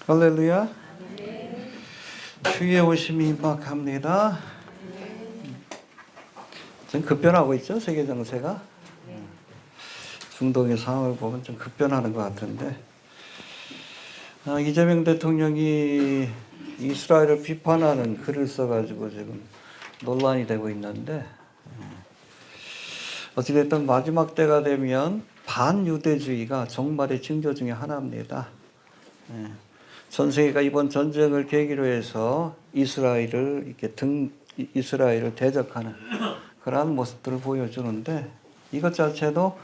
할렐루야. 주의 오심이 임박합니다. 지금 급변하고 있죠, 세계 정세가. 중동의 상황을 보면 좀 급변하는 것 같은데, 이재명 대통령이 이스라엘을 비판하는 글을 써가지고 지금 논란이 되고 있는데, 어찌됐든 마지막 때가 되면 반유대주의가 종말의 징조 중에 하나입니다. 전 세계가 이번 전쟁을 계기로 해서 이스라엘을 대적하는 그러한 모습들을 보여주는데, 이것 자체도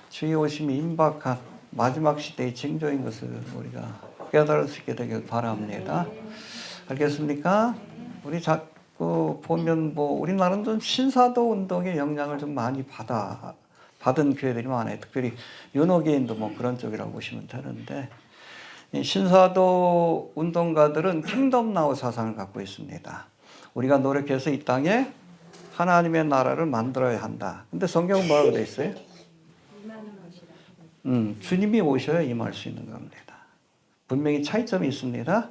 주의 오심이 임박한 마지막 시대의 징조인 것을 우리가 깨달을 수 있게 되길 바랍니다. 알겠습니까? 우리 자꾸 보면 우리나라는 좀 신사도 운동의 영향을 좀 많이 받은 교회들이 많아요. 특별히 윤호개인도 그런 쪽이라고 보시면 되는데, 신사도 운동가들은 킹덤 나우 사상을 갖고 있습니다. 우리가 노력해서 이 땅에 하나님의 나라를 만들어야 한다. 근데 성경은 뭐라고 되어 있어요? 주님이 오셔야 임할 수 있는 겁니다. 분명히 차이점이 있습니다.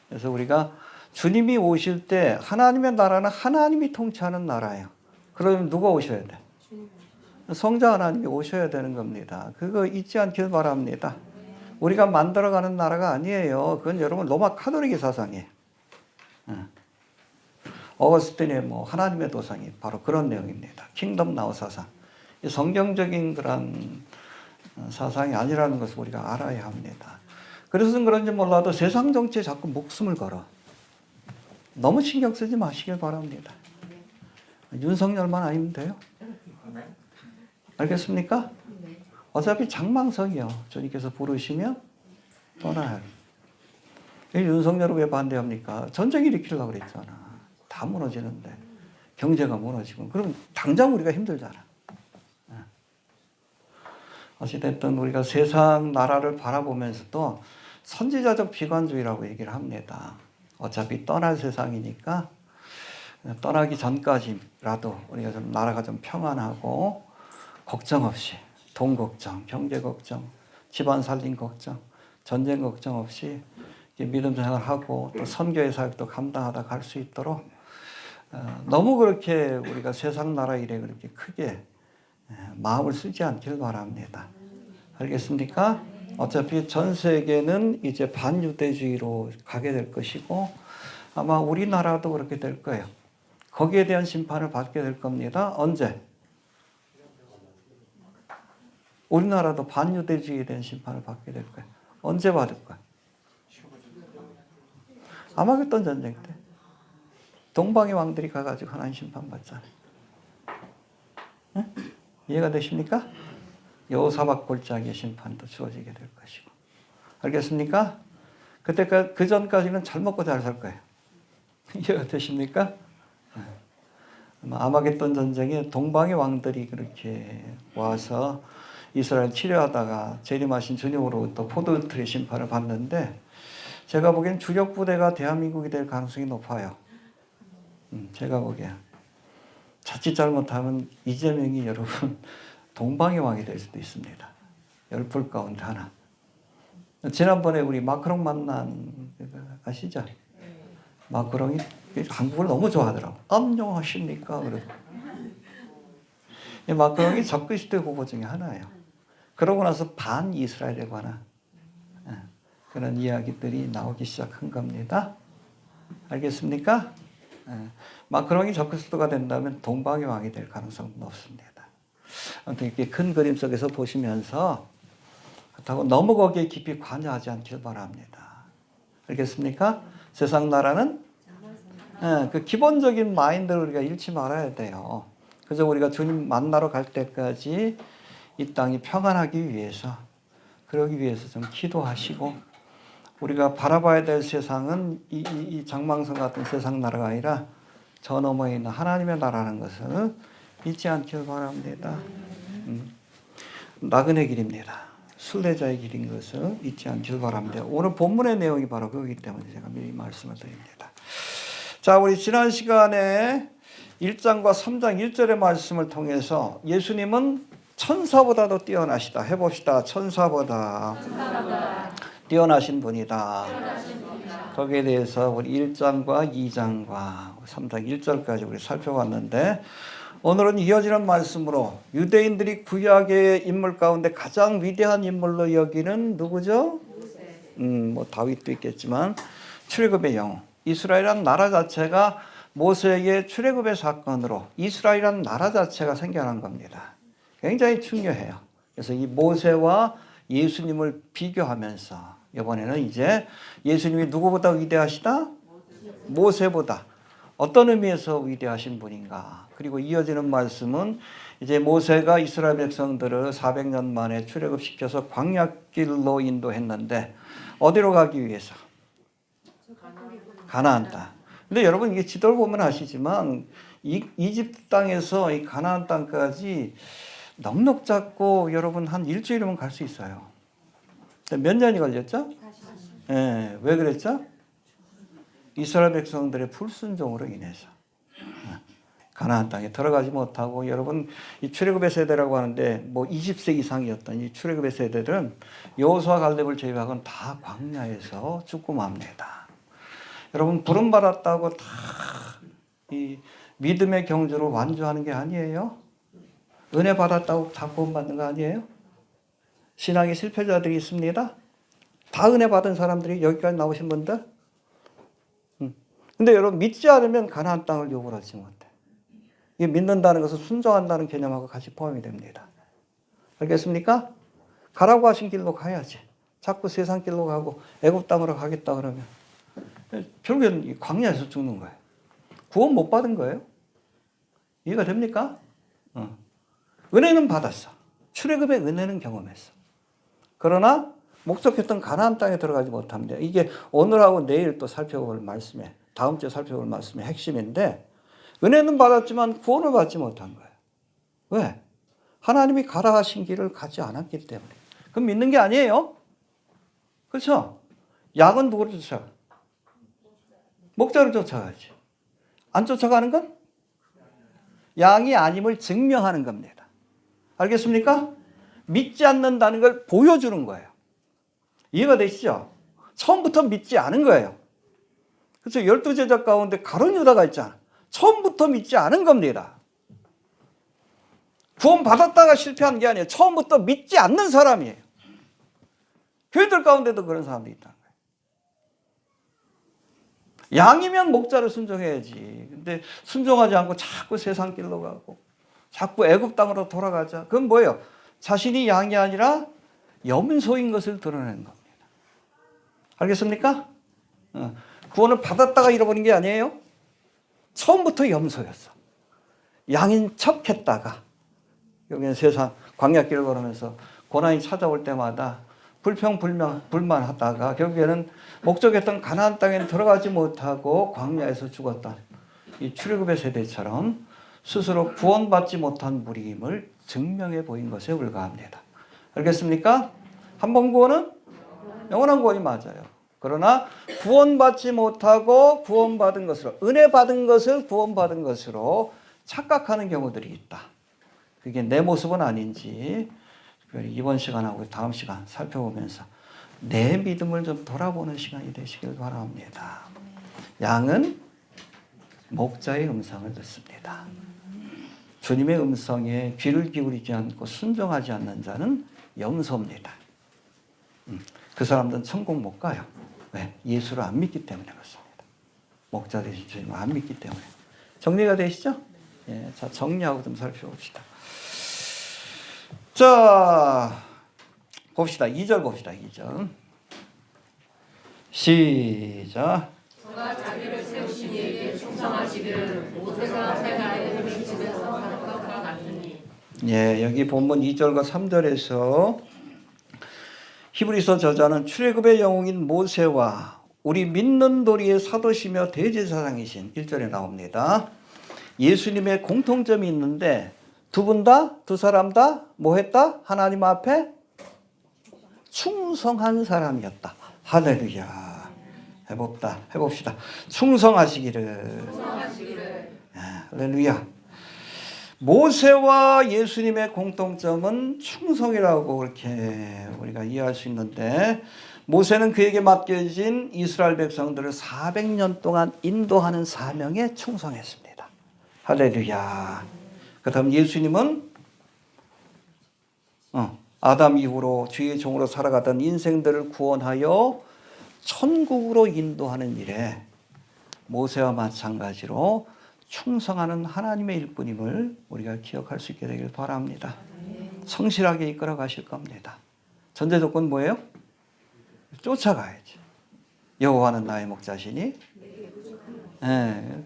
그래서 우리가 주님이 오실 때 하나님의 나라는 하나님이 통치하는 나라예요. 그러면 누가 오셔야 돼? 성자 하나님이 오셔야 되는 겁니다. 그거 잊지 않길 바랍니다. 우리가 만들어가는 나라가 아니에요. 그건 여러분 로마 카톨릭의 사상이에요. 어거스틴의 하나님의 도상이 바로 그런 내용입니다. 킹덤 나우 사상. 성경적인 그런 사상이 아니라는 것을 우리가 알아야 합니다. 그래서 그런지 몰라도 세상 정치에 자꾸 목숨을 걸어. 너무 신경 쓰지 마시길 바랍니다. 윤석열만 아니면 돼요. 알겠습니까? 어차피 장망석이요. 주님께서 부르시면 떠나요. 윤석열을 왜 반대합니까? 전쟁 일으키려고 그랬잖아. 다 무너지는데. 경제가 무너지고. 그럼 당장 우리가 힘들잖아. 어찌됐든 우리가 세상 나라를 바라보면서도 선지자적 비관주의라고 얘기를 합니다. 어차피 떠날 세상이니까 떠나기 전까지라도 우리가 좀 나라가 좀 평안하고 걱정 없이 돈 걱정, 경제 걱정, 집안 살림 걱정, 전쟁 걱정 없이 믿음 생활하고 또 선교의 사역도 감당하다 갈 수 있도록 너무 그렇게 우리가 세상 나라 일에 그렇게 크게 마음을 쓰지 않길 바랍니다. 알겠습니까? 어차피 전 세계는 이제 반유대주의로 가게 될 것이고 아마 우리나라도 그렇게 될 거예요. 거기에 대한 심판을 받게 될 겁니다. 언제? 우리나라도 반유대주의에 대한 심판을 받게 될 거예요. 언제 받을 거예요? 아마겟돈 전쟁 때. 동방의 왕들이 가가지고 하나님 심판 받잖아요. 네? 이해가 되십니까? 여호사밧 골짜기의 심판도 주어지게 될 것이고. 알겠습니까? 그때까지, 그 전까지는 잘 먹고 잘 살 거예요. 이해가 되십니까? 아마겟돈 전쟁에 동방의 왕들이 그렇게 와서 이스라엘 치료하다가 재림하신 주님으로부터 포도틀의 심판을 받는데, 제가 보기엔 주력 부대가 대한민국이 될 가능성이 높아요. 제가 보기엔. 자칫 잘못하면 이재명이 여러분 동방의 왕이 될 수도 있습니다. 10불 가운데 하나. 지난번에 우리 마크롱 만난 아시죠? 마크롱이 한국을 너무 좋아하더라고. 안녕하십니까? 그러고. 마크롱이 적그리스도 후보 중에 하나예요. 그러고 나서 반 이스라엘에 관한 그런 이야기들이 나오기 시작한 겁니다. 알겠습니까? 마크롱이 적그리스도가 된다면 동방의 왕이 될 가능성은 높습니다. 아무튼 이렇게 큰 그림 속에서 보시면서 그렇다고 너무 거기에 깊이 관여하지 않길 바랍니다. 알겠습니까? 세상 나라는 그 기본적인 마인드를 우리가 잃지 말아야 돼요. 그래서 우리가 주님 만나러 갈 때까지 이 땅이 평안하기 위해서, 그러기 위해서 좀 기도하시고, 우리가 바라봐야 될 세상은 이 장망성 같은 세상 나라가 아니라 저 너머에 있는 하나님의 나라라는 것을 잊지 않길 바랍니다. 나그네 길입니다. 순례자의 길인 것을 잊지 않길 바랍니다. 오늘 본문의 내용이 바로 그거기 때문에 제가 미리 말씀을 드립니다. 자, 우리 지난 시간에 1장과 3장 1절의 말씀을 통해서 예수님은 천사보다도 뛰어나시다. 해봅시다. 천사보다 뛰어나신 분이다. 거기에 대해서 우리 1장과 2장과 3장 1절까지 우리 살펴봤는데 오늘은 이어지는 말씀으로 유대인들이 구약의 인물 가운데 가장 위대한 인물로 여기는 누구죠? 뭐 다윗도 있겠지만 출애굽의 영웅. 이스라엘이란 나라 자체가 모세의 출애굽의 사건으로 이스라엘이란 나라 자체가 생겨난 겁니다. 굉장히 중요해요. 그래서 이 모세와 예수님을 비교하면서 이번에는 이제 예수님이 누구보다 위대하시다? 모세보다. 어떤 의미에서 위대하신 분인가? 그리고 이어지는 말씀은 이제 모세가 이스라엘 백성들을 400년 만에 출애굽시켜서 광야길로 인도했는데 어디로 가기 위해서? 가나안 땅. 근데 여러분 이게 지도를 보면 아시지만 이집트 땅에서 이 가나안 땅까지 넉넉 잡고 여러분 한 일주일이면 갈 수 있어요. 몇 년이 걸렸죠? 네, 왜 그랬죠? 이스라엘 백성들의 불순종으로 인해서 가나안 땅에 들어가지 못하고 여러분 이 출애굽의 세대라고 하는데 뭐 20세 이상이었던 이 출애굽의 세대들은 여호수아 갈렙을 제외하고는 다 광야에서 죽고 맙니다. 여러분 부름 받았다고 다 이 믿음의 경주로 완주하는 게 아니에요. 은혜 받았다고 다 구원받는 거 아니에요. 신앙의 실패자들이 있습니다. 다 은혜 받은 사람들이 여기까지 나오신 분들. 근데 여러분 믿지 않으면 가나안 땅을 요구를 하지 못해. 이게 믿는다는 것은 순종한다는 개념하고 같이 포함이 됩니다. 알겠습니까? 가라고 하신 길로 가야지. 자꾸 세상 길로 가고 애굽 땅으로 가겠다 그러면 결국에는 광야에서 죽는 거예요. 구원 못 받은 거예요. 이해가 됩니까? 은혜는 받았어. 출애굽의 은혜는 경험했어. 그러나 목적했던 가나안 땅에 들어가지 못합니다. 이게 오늘하고 내일 또 살펴볼 말씀에 다음 주에 살펴볼 말씀의 핵심인데 은혜는 받았지만 구원을 받지 못한 거예요. 왜? 하나님이 가라 하신 길을 가지 않았기 때문에. 그럼 믿는 게 아니에요. 그렇죠? 양은 누구를 쫓아가? 목자를 쫓아가지. 안 쫓아가는 건 양이 아님을 증명하는 겁니다. 알겠습니까? 믿지 않는다는 걸 보여주는 거예요. 이해가 되시죠? 처음부터 믿지 않은 거예요. 그래서 12제자 가운데 가룟 유다가 있잖아. 처음부터 믿지 않은 겁니다. 구원 받았다가 실패한 게 아니에요. 처음부터 믿지 않는 사람이에요. 교회들 가운데도 그런 사람들이 있다는 거예요. 양이면 목자를 순종해야지. 근데 순종하지 않고 자꾸 세상 길로 가고 자꾸 애굽 땅으로 돌아가자. 그건 뭐예요? 자신이 양이 아니라 염소인 것을 드러내는 겁니다. 알겠습니까? 구원을 받았다가 잃어버린 게 아니에요. 처음부터 염소였어. 양인 척했다가 여기는 세상 광야길을 걸으면서 고난이 찾아올 때마다 불만하다가 결국에는 목적했던 가나안 땅에 들어가지 못하고 광야에서 죽었다. 이 출애굽의 세대처럼 스스로 구원받지 못한 무리임을 증명해 보인 것에 불과합니다. 알겠습니까? 한 번 구원은 영원한 구원이 맞아요. 그러나 구원받지 못하고 구원받은 것으로 은혜 받은 것을 구원받은 것으로 착각하는 경우들이 있다. 그게 내 모습은 아닌지 이번 시간하고 다음 시간 살펴보면서 내 믿음을 좀 돌아보는 시간이 되시길 바랍니다. 양은 목자의 음성을 듣습니다. 주님의 음성에 귀를 기울이지 않고 순종하지 않는 자는 염소입니다. 그 사람들은 천국 못 가요. 왜? 예수를 안 믿기 때문에 그렇습니다. 목자 되신 주님을 안 믿기 때문에. 정리가 되시죠? 예, 자, 정리하고 좀 살펴봅시다. 자, 봅시다. 2절 봅시다. 2절. 시작. 저가 자기를 세우신 이에게 충성하시기를 모세가 하나님을 집에서 하는 것과 같으니. 예, 여기 본문 2절과 3절에서 히브리서 저자는 출애굽의 영웅인 모세와 우리 믿는 도리의 사도시며 대제사장이신 1절에 나옵니다. 예수님의 공통점이 있는데 두 사람 다 뭐 했다? 하나님 앞에 충성한 사람이었다. 할렐루야. 해봅시다. 충성하시기를. 할렐루야. 모세와 예수님의 공통점은 충성이라고 그렇게 우리가 이해할 수 있는데 모세는 그에게 맡겨진 이스라엘 백성들을 400년 동안 인도하는 사명에 충성했습니다. 할렐루야. 그 다음 예수님은 아담 이후로 주의 종으로 살아가던 인생들을 구원하여 천국으로 인도하는 일에 모세와 마찬가지로 충성하는 하나님의 일꾼임을 우리가 기억할 수 있게 되길 바랍니다. 성실하게 이끌어 가실 겁니다. 전제 조건 뭐예요? 쫓아가야지. 여호와는 나의 목자시니.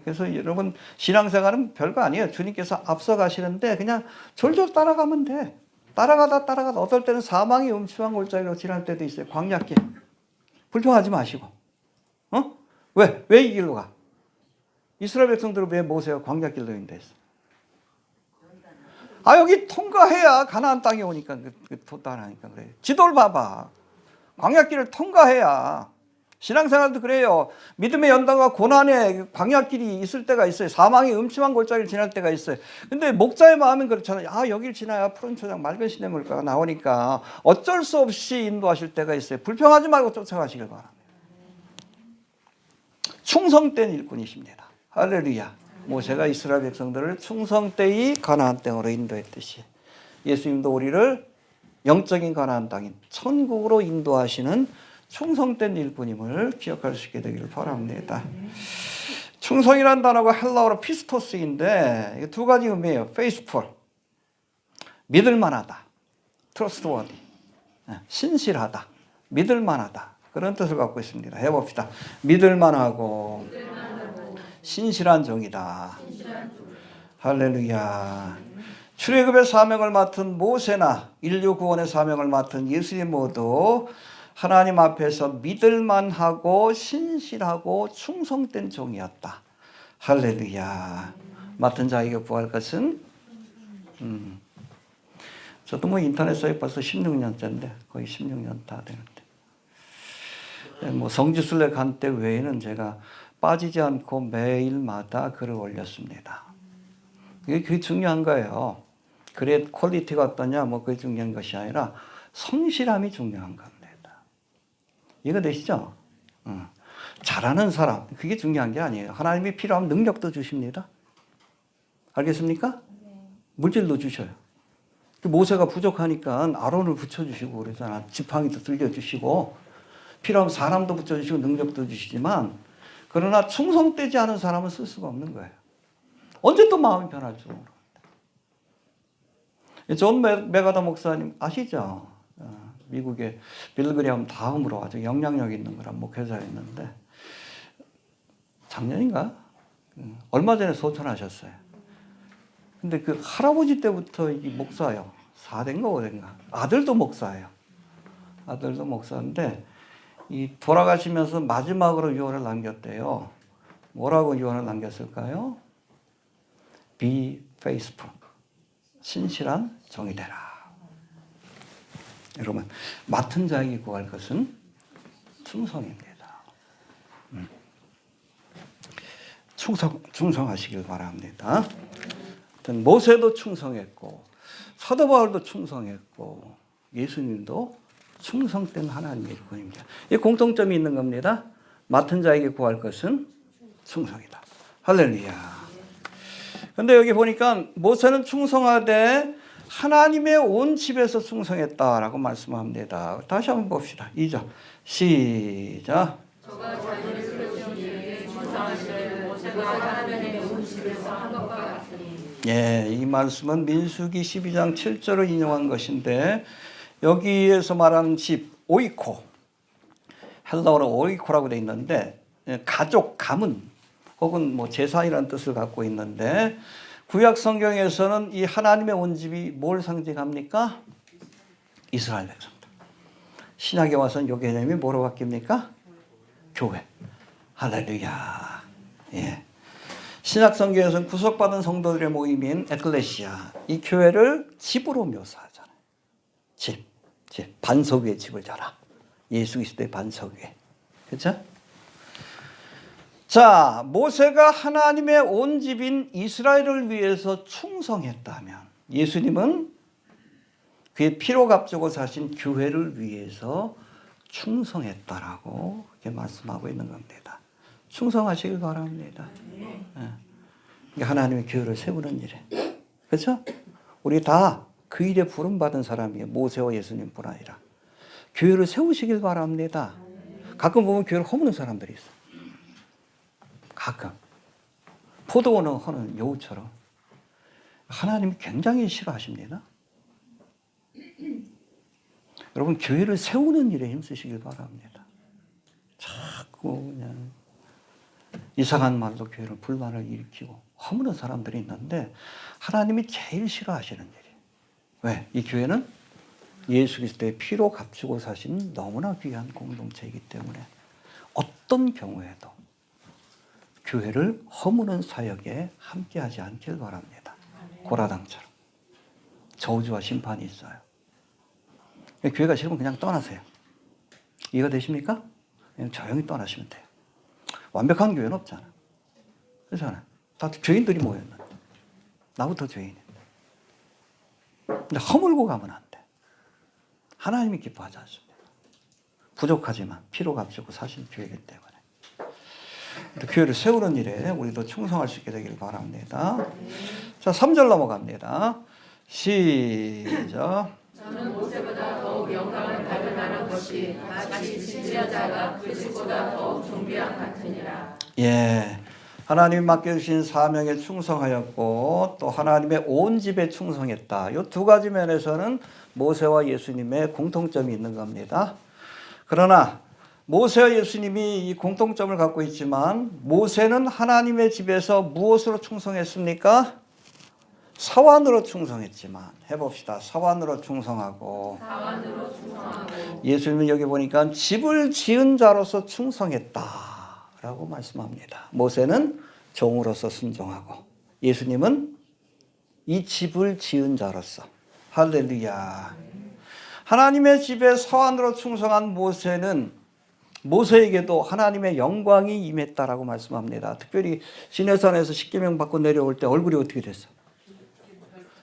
그래서 여러분 신앙생활은 별거 아니에요. 주님께서 앞서 가시는데 그냥 졸졸 따라가면 돼. 따라가다 어떨 때는 사망이 음침한 골짜기로 지날 때도 있어요. 광야길. 불평하지 마시고. 왜 이 길로 가? 이스라엘 백성들은 왜 모세가 광야길로 인도했어? 여기 통과해야 가나안 땅에 오니까 도달하니까 그래. 지도를 봐봐. 광야길을 통과해야. 신앙생활도 그래요. 믿음의 연단과 고난의 광야길이 있을 때가 있어요. 사망의 음침한 골짜기를 지날 때가 있어요. 근데 목자의 마음은 그렇잖아요. 여길 지나야 푸른 초장 맑은 시냇물가가 나오니까 어쩔 수 없이 인도하실 때가 있어요. 불평하지 말고 쫓아가시길 바랍니다. 충성된 일꾼이십니다. 할렐루야. 모세가 이스라엘 백성들을 충성되이 가나안 땅으로 인도했듯이 예수님도 우리를 영적인 가나안 땅인 천국으로 인도하시는 충성된 일꾼임을 기억할 수 있게 되기를 바랍니다. 충성이라는 단어가 헬라어로 피스토스인데 두 가지 의미예요. faithful, 믿을만하다, trustworthy, 신실하다, 믿을만하다 그런 뜻을 갖고 있습니다. 해봅시다. 믿을만하고 신실한 종이다. 할렐루야. 출애굽의 사명을 맡은 모세나 인류 구원의 사명을 맡은 예수님 모두 하나님 앞에서 믿을만하고 신실하고 충성된 종이었다. 할렐루야. 맡은 자에게 구할 것은 저도 인터넷에 벌써 16년째인데 거의 16년 다 되는데 성지순례 간 때 외에는 제가 빠지지 않고 매일마다 글을 올렸습니다. 그게 중요한 거예요. 글의 퀄리티가 어떠냐 그게 중요한 것이 아니라 성실함이 중요한 겁니다. 이해되시죠? 잘하는 사람 그게 중요한 게 아니에요. 하나님이 필요하면 능력도 주십니다. 알겠습니까? 물질도 주셔요. 모세가 부족하니까 아론을 붙여주시고 그러잖아. 지팡이도 들려주시고 필요하면 사람도 붙여주시고 능력도 주시지만 그러나 충성되지 않은 사람은 쓸 수가 없는 거예요. 언제 또 마음이 변할 줄 모릅니다. 존 메가더 목사님 아시죠? 미국의 빌그리엄 다음으로 아주 영향력 있는 그런 목회자였는데 작년인가? 얼마 전에 소천하셨어요. 근데 그 할아버지 때부터 이 목사예요. 4대인가 5대인가. 아들도 목사예요. 아들도 목사인데 이 돌아가시면서 마지막으로 유언을 남겼대요. 뭐라고 유언을 남겼을까요? Be faithful. 신실한 종이 되라. 여러분, 맡은 자에게 구할 것은 충성입니다. 충성하시길 바랍니다. 모세도 충성했고 사도 바울도 충성했고 예수님도 충성된 하나님의 일꾼입니다. 이 공통점이 있는 겁니다. 맡은 자에게 구할 것은 충성이다. 할렐루야. 근데 여기 보니까 모세는 충성하되 하나님의 온 집에서 충성했다라고 말씀합니다. 다시 한번 봅시다. 2절 시작. 저가 자녀를 세우신 이에게 충성하시되 모세가 하나님의 온 집에서 한 것과 같으니. 이 말씀은 민수기 12장 7절을 인용한 것인데 여기에서 말하는 집 오이코, 헬라어로 오이코라고 되어 있는데 가족, 가문 혹은 재산이라는 뜻을 갖고 있는데 구약 성경에서는 이 하나님의 온 집이 뭘 상징합니까? 이스라엘 백성들. 신약에 와서는 이 개념이 뭐로 바뀝니까? 교회. 할렐루야. 신약 성경에서는 구속받은 성도들의 모임인 에클레시아, 이 교회를 집으로 묘사하잖아요. 집. 반석 위에 집을 져라. 예수 그리스도의 반석 위에. 그렇죠? 자, 모세가 하나님의 온 집인 이스라엘을 위해서 충성했다면 예수님은 그의 피로 값주고 사신 교회를 위해서 충성했다라고 이렇게 말씀하고 있는 겁니다. 충성하시길 바랍니다. 예. 하나님의 교회를 세우는 일에. 그렇죠? 우리 다 그 일에 부름받은 사람이에요. 모세와 예수님뿐 아니라. 교회를 세우시길 바랍니다. 가끔 보면 교회를 허무는 사람들이 있어. 가끔. 포도원을 허는 여우처럼. 하나님이 굉장히 싫어하십니다. 여러분, 교회를 세우는 일에 힘쓰시길 바랍니다. 자꾸 그냥 이상한 말로 교회를 불만을 일으키고 허무는 사람들이 있는데 하나님이 제일 싫어하시는 일이에요. 왜? 이 교회는 예수 그리스도의 피로 값주고 사신 너무나 귀한 공동체이기 때문에 어떤 경우에도 교회를 허무는 사역에 함께하지 않길 바랍니다. 고라당처럼. 저주와 심판이 있어요. 교회가 싫으면 그냥 떠나세요. 이해가 되십니까? 그냥 조용히 떠나시면 돼요. 완벽한 교회는 없잖아. 그렇잖아요. 다 죄인들이 모였는데. 나부터 죄인인데. 근데 허물고 가면 안 돼. 하나님이 기뻐하지 않습니다. 부족하지만 피로 값주고 사신 교회이기 때문에. 교회를 세우는 일에 우리도 충성할 수 있게 되길 바랍니다. 자, 3절 넘어갑니다. 시작. 저는 모세보다 더욱 영광을 받으라는 것이 마치 진지한 자가 그 집보다 더욱 존귀한 같으니라. 예, 하나님이 맡겨주신 사명에 충성하였고 또 하나님의 온 집에 충성했다. 이 두 가지 면에서는 모세와 예수님의 공통점이 있는 겁니다. 그러나 모세와 예수님이 이 공통점을 갖고 있지만 모세는 하나님의 집에서 무엇으로 충성했습니까? 사환으로 충성했지만 해봅시다. 사환으로 충성하고 예수님은 여기 보니까 집을 지은 자로서 충성했다라고 말씀합니다. 모세는 종으로서 순종하고 예수님은 이 집을 지은 자로서. 할렐루야. 하나님의 집에 사환으로 충성한 모세는 모세에게도 하나님의 영광이 임했다라고 말씀합니다. 특별히 시내산에서 십계명 받고 내려올 때 얼굴이 어떻게 됐어?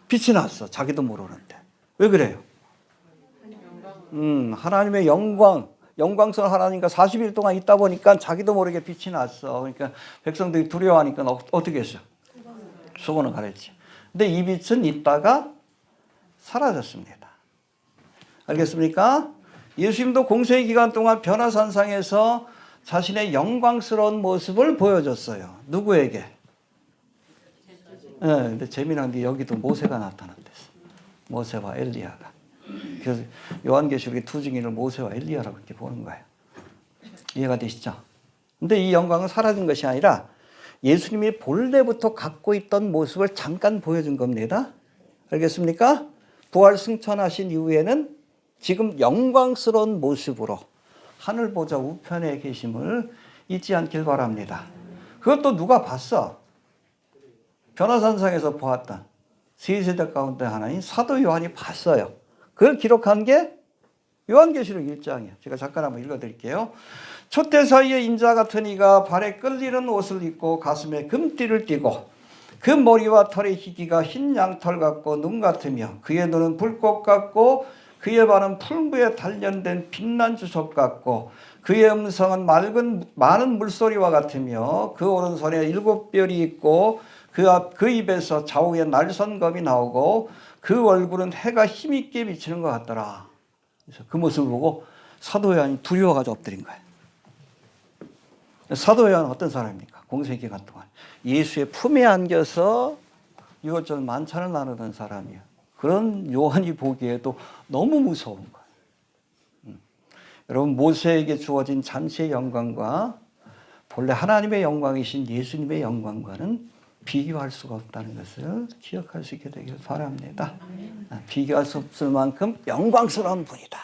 빛이 났어. 자기도 모르는데. 왜 그래요? 하나님의 영광스러운 하나님과 40일 동안 있다 보니까 자기도 모르게 빛이 났어. 그러니까 백성들이 두려워하니까 어떻게 했어? 수건을 가렸지. 근데 이 빛은 있다가 사라졌습니다. 알겠습니까? 예수님도 공생의 기간 동안 변화산상에서 자신의 영광스러운 모습을 보여줬어요. 누구에게? 네, 근데 재미난 게 여기도 모세가 나타났댔어. 모세와 엘리야가. 그래서 요한계시록의 두 증인을 모세와 엘리야라고 이렇게 보는 거예요. 이해가 되시죠? 근데 이 영광은 사라진 것이 아니라 예수님이 본래부터 갖고 있던 모습을 잠깐 보여준 겁니다. 알겠습니까? 부활 승천하신 이후에는 지금 영광스러운 모습으로 하늘 보좌 우편에 계심을 잊지 않길 바랍니다. 그것도 누가 봤어? 변화산상에서 보았던 세 세대 가운데 하나인 사도 요한이 봤어요. 그걸 기록한 게 요한계시록 1장이에요. 제가 잠깐 한번 읽어드릴게요. 촛대 사이에 인자 같은 이가 발에 끌리는 옷을 입고 가슴에 금띠를 띠고 그 머리와 털의 희기가 흰 양털 같고 눈 같으며 그의 눈은 불꽃 같고 그의 발은 풀무에 단련된 빛난 주석 같고 그의 음성은 많은 물소리와 같으며 그 오른손에 7별이 있고 그 입에서 좌우에 날선검이 나오고 그 얼굴은 해가 힘있게 비치는 것 같더라. 그래서 그 모습을 보고 사도 요한이 두려워가지고 엎드린 거예요. 사도 요한은 어떤 사람입니까? 공생의 기간 동안 예수의 품에 안겨서 이것저것 만찬을 나누던 사람이에요. 그런 요한이 보기에도 너무 무서운 거예요. 여러분, 모세에게 주어진 잔치의 영광과 본래 하나님의 영광이신 예수님의 영광과는 비교할 수가 없다는 것을 기억할 수 있게 되길 바랍니다. 비교할 수 없을 만큼 영광스러운 분이다.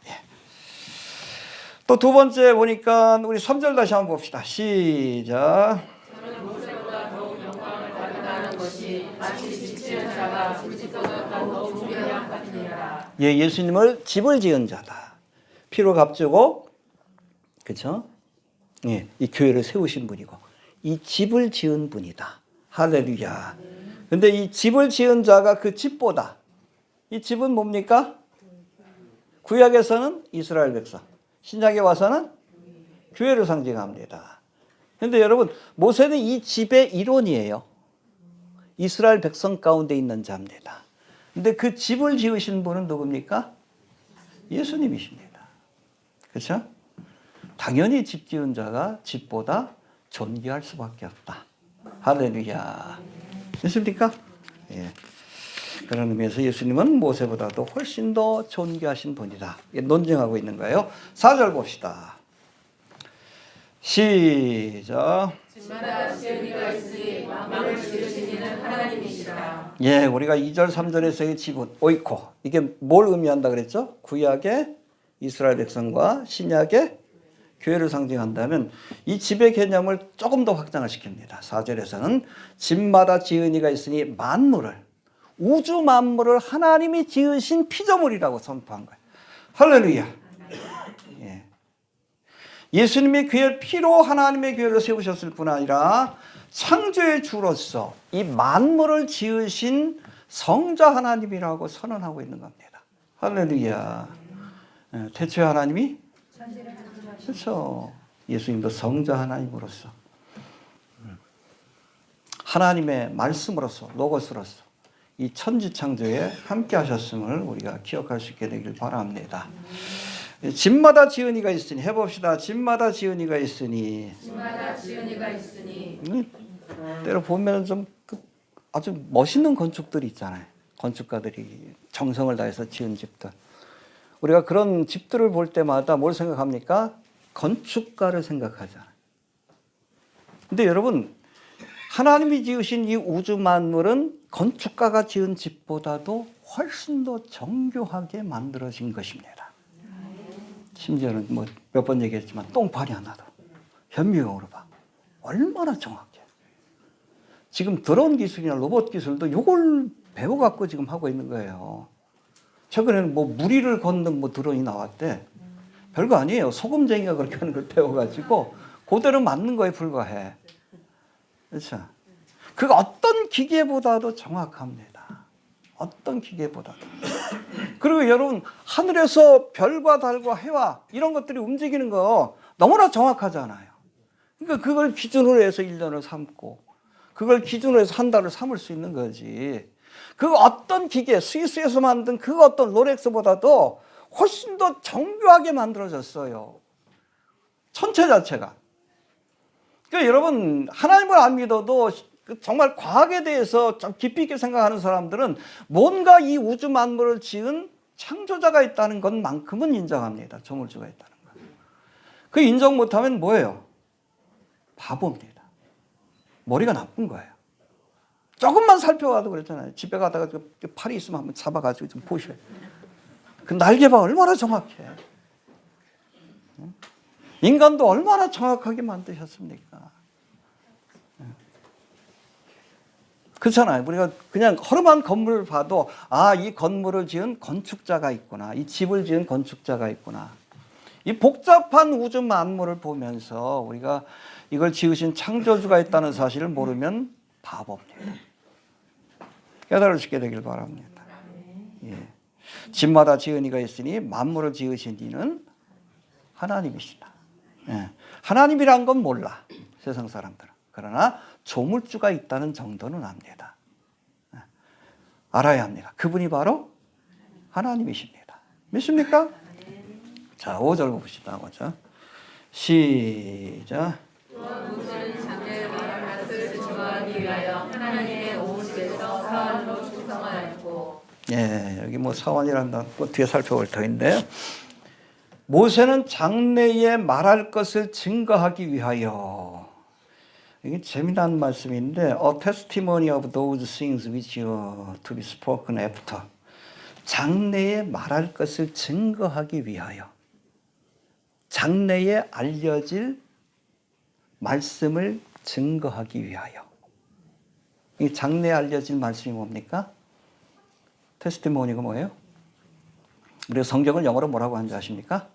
예. 또 두 번째 보니까 우리 3절 다시 한번 봅시다. 시작. 저는 모세보다 더욱 영광을 받으라는 것이 마치 집지은 자가 그 집보다 더욱 존귀한 같으니라. 예, 예수님을 집을 지은 자다. 피로 값주고, 그렇죠? 예, 이 교회를 세우신 분이고 이 집을 지은 분이다. 할렐루야. 근데 이 집을 지은 자가 그 집보다, 이 집은 뭡니까? 구약에서는 이스라엘 백성, 신약에 와서는 교회를 상징합니다. 그런데 여러분, 모세는 이 집의 일원이에요. 이스라엘 백성 가운데 있는 자입니다. 근데 그 집을 지으신 분은 누굽니까? 예수님이십니다. 그렇죠? 당연히 집 지은 자가 집보다 존귀할 수밖에 없다. 할렐루야. 믿습니까? 예. 그런 의미에서 예수님은 모세보다도 훨씬 더 존귀하신 분이다. 논증하고 있는 거예요. 4절 봅시다. 시작. 집마다 지은이가 있으니 만물을 지으신 이는 하나님이시라. 예, 우리가 2절, 3절에서의 지분, 오이코. 이게 뭘 의미한다 그랬죠? 구약의 이스라엘 백성과 신약의 교회를 상징한다면 이 집의 개념을 조금 더 확장을 시킵니다. 4절에서는 집마다 지은이가 있으니 만물을, 우주 만물을 하나님이 지으신 피조물이라고 선포한 거예요. 할렐루야. 예. 예수님이 그의 피로 하나님의 교회를 세우셨을 뿐 아니라 창조의 주로서 이 만물을 지으신 성자 하나님이라고 선언하고 있는 겁니다. 할렐루야. 태초에 하나님이 그렇죠. 예수님도 성자 하나님으로서 하나님의 말씀으로서 로고스로서 이 천지 창조에 함께 하셨음을 우리가 기억할 수 있게 되길 바랍니다. 집마다 지은이가 있으니 해봅시다. 집마다 지은이가 있으니. 집마다 지은이가 있으니. 때로 보면 좀 아주 멋있는 건축들이 있잖아요. 건축가들이 정성을 다해서 지은 집들. 우리가 그런 집들을 볼 때마다 뭘 생각합니까? 건축가를 생각하잖아요. 근데 여러분, 하나님이 지으신 이 우주 만물은 건축가가 지은 집보다도 훨씬 더 정교하게 만들어진 것입니다. 심지어는 뭐 몇 번 얘기했지만 똥파리 하나도 현미경으로 봐. 얼마나 정확해. 지금 드론 기술이나 로봇 기술도 이걸 배워갖고 지금 하고 있는 거예요. 최근에는 뭐 무리를 걷는 뭐 드론이 나왔대. 별거 아니에요. 소금쟁이가 그렇게 하는 걸 배워가지고 그대로 맞는 거에 불과해. 그렇죠? 그 어떤 기계보다도 정확합니다. 어떤 기계보다도. 그리고 여러분, 하늘에서 별과 달과 해와 이런 것들이 움직이는 거 너무나 정확하잖아요. 그러니까 그걸 기준으로 해서 1년을 삼고 그걸 기준으로 해서 한 달을 삼을 수 있는 거지. 그 어떤 기계, 스위스에서 만든 그 어떤 롤렉스보다도 훨씬 더 정교하게 만들어졌어요. 천체 자체가. 그러니까 여러분, 하나님을 안 믿어도 정말 과학에 대해서 좀 깊이 있게 생각하는 사람들은 뭔가 이 우주 만물을 지은 창조자가 있다는 것만큼은 인정합니다. 조물주가 있다는 것. 그 인정 못하면 뭐예요? 바보입니다. 머리가 나쁜 거예요. 조금만 살펴봐도 그랬잖아요. 집에 가다가 팔이 있으면 한번 잡아가지고 좀 보셔요. 그 날개가 얼마나 정확해. 인간도 얼마나 정확하게 만드셨습니까? 그렇잖아요. 우리가 그냥 허름한 건물을 봐도 아, 이 건물을 지은 건축자가 있구나. 이 집을 지은 건축자가 있구나. 이 복잡한 우주 만물을 보면서 우리가 이걸 지으신 창조주가 있다는 사실을 모르면 바보입니다. 깨달을 수 있게 되길 바랍니다. 예. 집마다 지은이가 있으니 만물을 지으신 이는 하나님이시다. 예. 하나님이란 건 몰라. 세상 사람들은. 그러나 조물주가 있다는 정도는 압니다. 예. 알아야 합니다. 그분이 바로 하나님이십니다. 믿습니까? 자, 5절 봅시다. 5절. 시작. 또한 모세는 장래에 말할 것을 증거하기 위하여 하나님의 온 집에서 사원으로 충성하였고. 예, 여기 뭐 사원이라는 거 뒤에 살펴볼 터인데 모세는 장래에 말할 것을 증거하기 위하여. 이게 재미난 말씀인데 A testimony of those things which are to be spoken after. 장래에 말할 것을 증거하기 위하여. 장래에 알려질 말씀을 증거하기 위하여. 이 장래에 알려질 말씀이 뭡니까? 테스티모니가 뭐예요? 우리가 성경을 영어로 뭐라고 하는지 아십니까?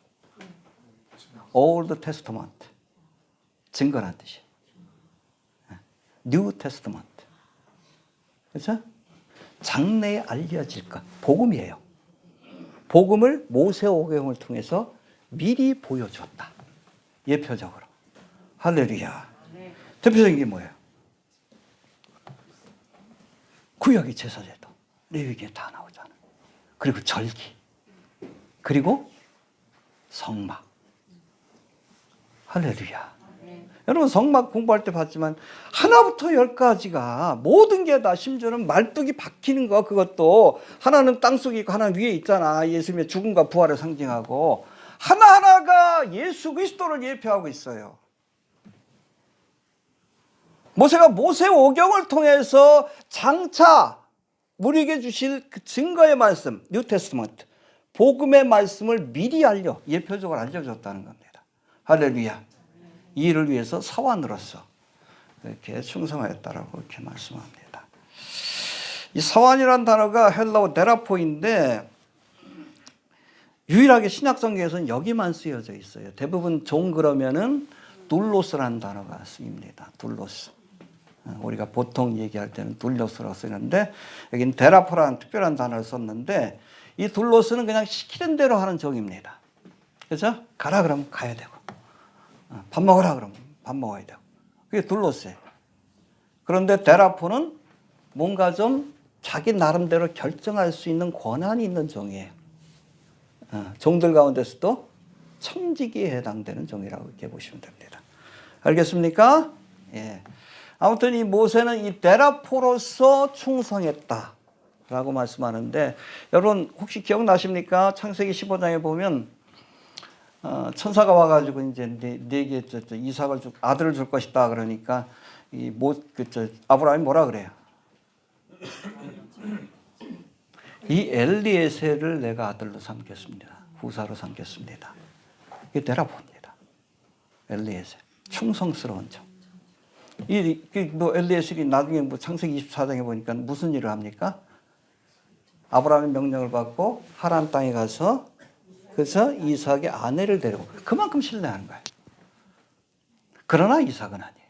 Old Testament. 증거란 뜻이에요. New Testament. 그렇죠? 장래에 알려질 것. 복음이에요. 복음을 모세오경을 통해서 미리 보여줬다. 예표적으로. 할렐루야. 대표적인 게 뭐예요? 구약의 제사제도, 레위기에 다 나오잖아요. 그리고 절기, 그리고 성막. 할렐루야. 여러분 성막 공부할 때 봤지만 하나부터 열까지가 모든 게 다, 심지어는 말뚝이 박히는 거, 그것도 하나는 땅속에 있고 하나는 위에 있잖아. 예수님의 죽음과 부활을 상징하고 하나하나가 예수 그리스도를 예표하고 있어요. 모세가 모세오경을 통해서 장차 우리에게 주실 그 증거의 말씀, 뉴테스트먼트, 복음의 말씀을 미리 예표적으로 알려줬다는 겁니다. 할렐루야. 이 일을 위해서 사환으로서 이렇게 충성하였다라고 이렇게 말씀합니다. 이 사환이라는 단어가 헬라어 데라포인데 유일하게 신약성경에서는 여기만 쓰여져 있어요. 대부분 종 그러면은 둘로스라는 단어가 쓰입니다. 둘로스. 우리가 보통 얘기할 때는 둘로스라고 쓰는데 여기는 데라포라는 특별한 단어를 썼는데 이 둘로스는 그냥 시키는 대로 하는 종입니다. 그래서 가라 그러면 가야 되고 밥 먹으라 그러면 밥 먹어야 되고 그게 둘로스예요. 그런데 데라포는 뭔가 좀 자기 나름대로 결정할 수 있는 권한이 있는 종이에요. 종들 가운데서도 청지기에 해당되는 종이라고 이렇게 보시면 됩니다. 알겠습니까? 예. 아무튼 이 모세는 이 데라포로서 충성했다라고 말씀하는데 여러분 혹시 기억나십니까? 창세기 15장에 보면 천사가 와가지고 이제 네게 이삭을 아들을 줄 것이다 그러니까 아브라함이 뭐라 그래요? 이 엘리에셀을 내가 아들로 삼겠습니다. 후사로 삼겠습니다. 이게 데라포입니다. 엘리에셀. 충성스러운 종. 엘리에셀이 나중에 창세기 24장에 보니까 무슨 일을 합니까? 아브라함의 명령을 받고 하란 땅에 가서 그래서 이삭의 아내를 데리고 그만큼 신뢰하는 거예요. 그러나 이삭은 아니에요.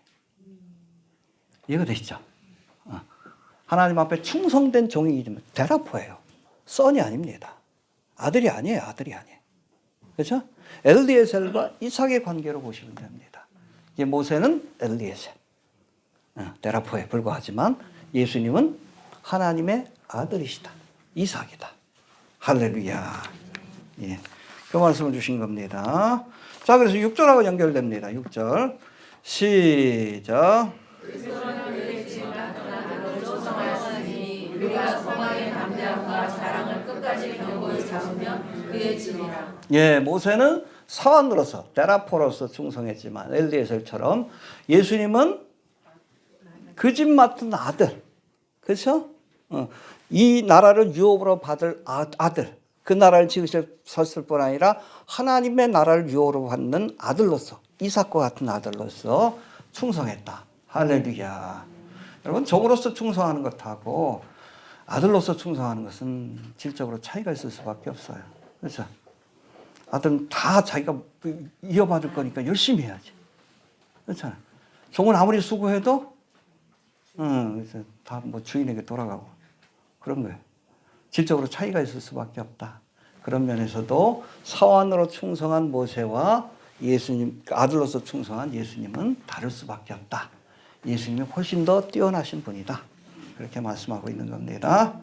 이해가 되시죠? 하나님 앞에 충성된 종이지만 데라포예요. 선이 아닙니다. 아들이 아니에요. 그렇죠? 엘리에셀과 이삭의 관계로 보시면 됩니다. 이제 모세는 엘리에셀, 데라포에 불과하지만 예수님은 하나님의 아들이시다. 이삭이다. 할렐루야. 예. 그 말씀을 주신 겁니다. 자, 그래서 6절하고 연결됩니다. 6절. 시작. 우리가 소망의 담대함과 자랑을 끝까지 견고히 잡으면 그의 진리라. 예, 모세는 사원으로서 데라포로서 충성했지만 엘리에셀처럼 예수님은 그 집 맡은 아들, 그렇죠? 이 나라를 유업으로 받을 아들, 그 나라를 지으셨을 뿐 아니라 하나님의 나라를 유업으로 받는 아들로서, 이삭과 같은 아들로서 충성했다. 할렐루야. 여러분, 종으로서 충성하는 것하고 아들로서 충성하는 것은 질적으로 차이가 있을 수밖에 없어요. 그렇죠? 아들은 다 자기가 이어받을 거니까 열심히 해야지. 그렇잖아요. 종은 아무리 수고해도 다 주인에게 돌아가고 그런 거예요. 질적으로 차이가 있을 수밖에 없다. 그런 면에서도 사환으로 충성한 모세와 예수님, 아들로서 충성한 예수님은 다를 수밖에 없다. 예수님이 훨씬 더 뛰어나신 분이다. 그렇게 말씀하고 있는 겁니다.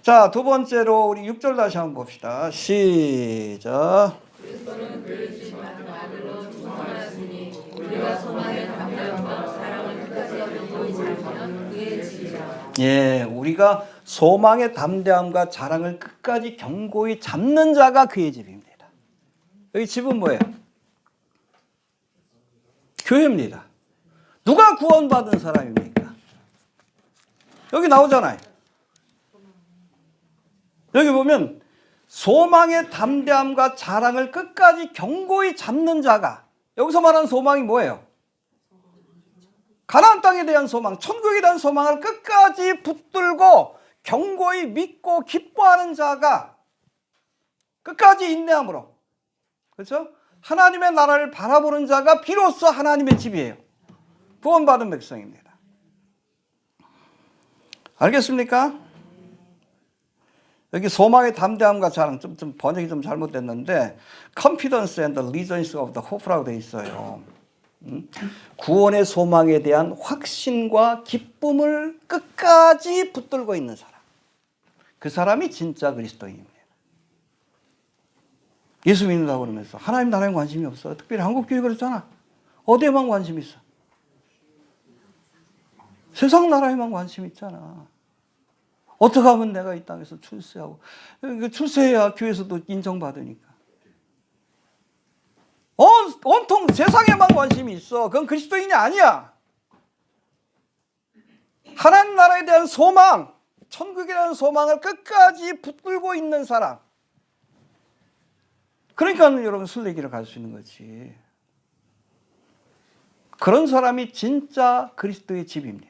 자, 두 번째로 우리 6절 다시 한번 봅시다. 시작. 그리스도는 그의 집 맡은 아들로 충성하였으니 우리가 소망의 담대함과 사랑을 끝까지 견고히 잡으면 그의 집이라. 예, 우리가 소망의 담대함과 자랑을 끝까지 견고히 잡는 자가 그의 집입니다. 여기 집은 뭐예요? 교회입니다. 누가 구원받은 사람입니까? 여기 나오잖아요. 여기 보면 소망의 담대함과 자랑을 끝까지 견고히 잡는 자가, 여기서 말하는 소망이 뭐예요? 가나안 땅에 대한 소망, 천국에 대한 소망을 끝까지 붙들고 견고히 믿고 기뻐하는 자가, 끝까지 인내함으로, 그렇죠? 하나님의 나라를 바라보는 자가 비로소 하나님의 집이에요. 구원받은 백성입니다. 알겠습니까? 여기 소망의 담대함과 자랑, 좀 번역이 좀 잘못됐는데 confidence and the reasons of the hope라고 돼 있어요. 구원의 소망에 대한 확신과 기쁨을 끝까지 붙들고 있는 사람. 그 사람이 진짜 그리스도인입니다. 예수 믿는다고 그러면서 하나님 나라에 관심이 없어. 특별히 한국 교회 그렇잖아. 어디에만 관심 있어? 세상 나라에만 관심 있잖아. 어떻게 하면 내가 이 땅에서 출세하고, 출세해야 교회에서도 인정받으니까. 온통 세상에만 관심이 있어. 그건 그리스도인이 아니야. 하나님 나라에 대한 소망, 천국이라는 소망을 끝까지 붙들고 있는 사람. 그러니까 여러분 순례길을 갈 수 있는 거지. 그런 사람이 진짜 그리스도의 집입니다.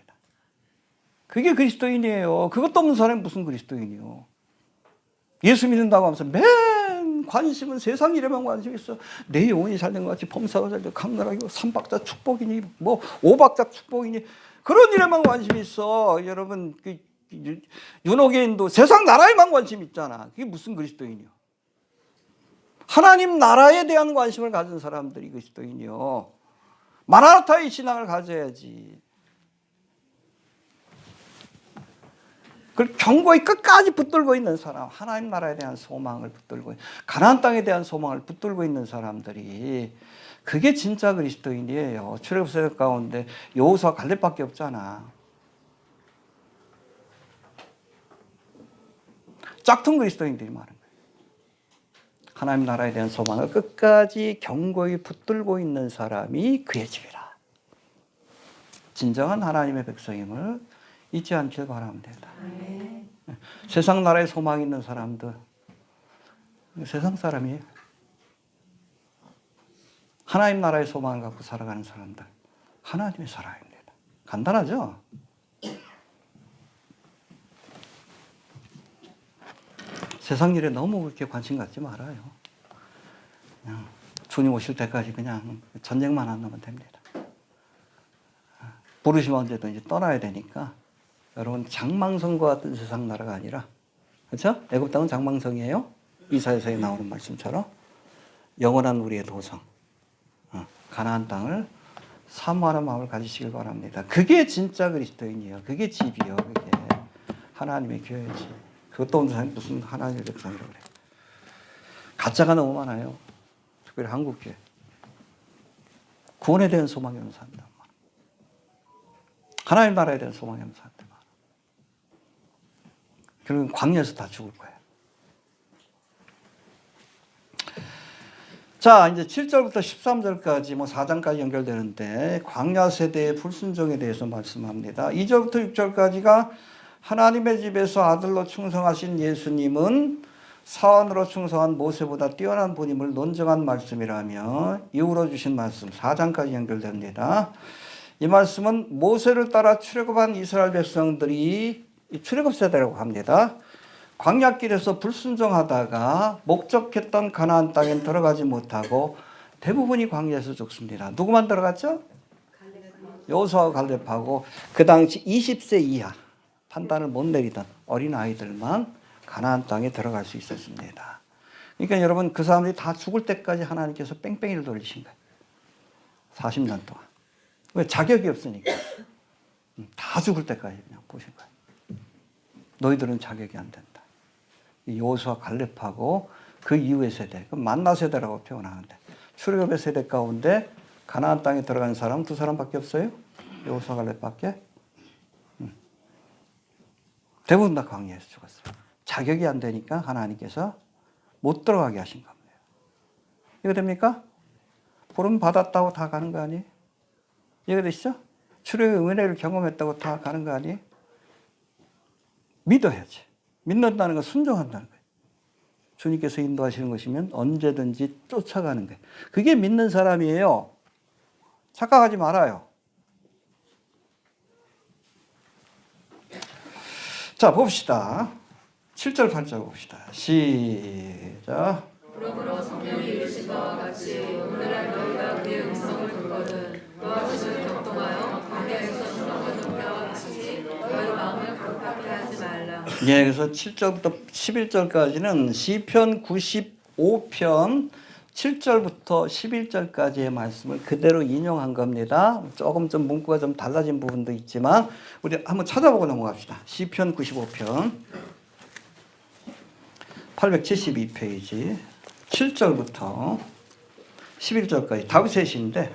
그게 그리스도인이에요. 그것도 없는 사람이 무슨 그리스도인이요. 예수 믿는다고 하면서 맨 관심은 세상 일에만 관심 있어. 내 영혼이 잘된 것 같이 범사가 잘되고 강건하고 삼박자 축복이니 뭐 오박자 축복이니 그런 일에만 관심 있어. 여러분 윤호개인도 세상 나라에만 관심 있잖아. 그게 무슨 그리스도인이요. 하나님 나라에 대한 관심을 가진 사람들이 그리스도인이요. 마라나타의 신앙을 가져야지. 그걸 견고히 끝까지 붙들고 있는 사람, 하나님 나라에 대한 소망을 붙들고, 가나안 땅에 대한 소망을 붙들고 있는 사람들이 그게 진짜 그리스도인이에요. 출애굽 가운데 여호수아 갈렙밖에 없잖아. 짝퉁 그리스도인들이 많은 거예요. 하나님 나라에 대한 소망을 끝까지 견고히 붙들고 있는 사람이 그의 집이라. 진정한 하나님의 백성임을 잊지 않길 바랍니다. 네. 세상 나라에 소망 있는 사람들, 세상 사람이에요. 하나님 나라의 소망을 갖고 살아가는 사람들, 하나님의 사람입니다. 간단하죠? 세상 일에 너무 그렇게 관심 갖지 말아요. 그냥 주님 오실 때까지 그냥 전쟁만 안 하면 됩니다. 부르시면 언제든지 떠나야 되니까 여러분 장망성과 같은 세상 나라가 아니라, 그렇죠? 애굽 땅은 장망성이에요. 이사야서에 나오는 말씀처럼 영원한 우리의 도성, 가나안 땅을 사모하는 마음을 가지시길 바랍니다. 그게 진짜 그리스도인이에요. 그게 집이요. 그게 하나님의 교회지. 그것도 없는 사람이 무슨 하나님의 백성이라고 그래요. 가짜가 너무 많아요. 특별히 한국교회. 구원에 대한 소망이 없는 사람들 많아. 하나님 나라에 대한 소망이 없는 사람들 많아. 결국은 광야에서 다 죽을 거예요. 자, 이제 7절부터 13절까지 4장까지 연결되는데 광야 세대의 불순종에 대해서 말씀합니다. 2절부터 6절까지가 하나님의 집에서 아들로 충성하신 예수님은 사원으로 충성한 모세보다 뛰어난 분임을 논증한 말씀이라며 이후로 주신 말씀 4장까지 연결됩니다. 이 말씀은 모세를 따라 출애굽한 이스라엘 백성들이 출애굽 세대라고 합니다. 광야길에서 불순종하다가 목적했던 가나안 땅에 들어가지 못하고 대부분이 광야에서 죽습니다. 누구만 들어갔죠? 여호수아와 갈렙하고 그 당시 20세 이하 판단을 못 내리던 어린아이들만 가나안 땅에 들어갈 수 있었습니다. 그러니까 여러분 그 사람들이 다 죽을 때까지 하나님께서 뺑뺑이를 돌리신 거예요. 40년 동안. 왜? 자격이 없으니까. 다 죽을 때까지 그냥 보신 거예요. 너희들은 자격이 안 된다. 여호수아 갈렙하고 그 이후의 세대, 그 만나 세대라고 표현하는데 출애굽의 세대 가운데 가나안 땅에 들어간 사람 두 사람밖에 없어요. 여호수아 갈렙밖에. 대부분 다 광야에서 죽었어요. 자격이 안 되니까 하나님께서 못 들어가게 하신 겁니다. 이거 됩니까? 부름 받았다고 다 가는 거 아니에요? 이해가 되시죠? 출애굽의 은혜를 경험했다고 다 가는 거 아니에요? 믿어야지. 믿는다는 건 순종한다는 거예요. 주님께서 인도하시는 것이면 언제든지 쫓아가는 거예요. 그게 믿는 사람이에요. 착각하지 말아요. 자, 봅시다. 7절, 8절 봅시다. 시작. 그러므로 성령이 이르신 바와 같이 오늘날 너희가 그의 음성을 듣거든 너와 그를 경동하여 광야에서 주는 것과 같이 너희 마음을 강팍하게 하지 말라. 예, 그래서 7절부터 11절까지는 시편 95편 7절부터 11절까지의 말씀을 그대로 인용한 겁니다. 조금 좀 문구가 좀 달라진 부분도 있지만 우리 한번 찾아보고 넘어갑시다. 시편 95편 872페이지 7절부터 11절까지 다윗의 시인데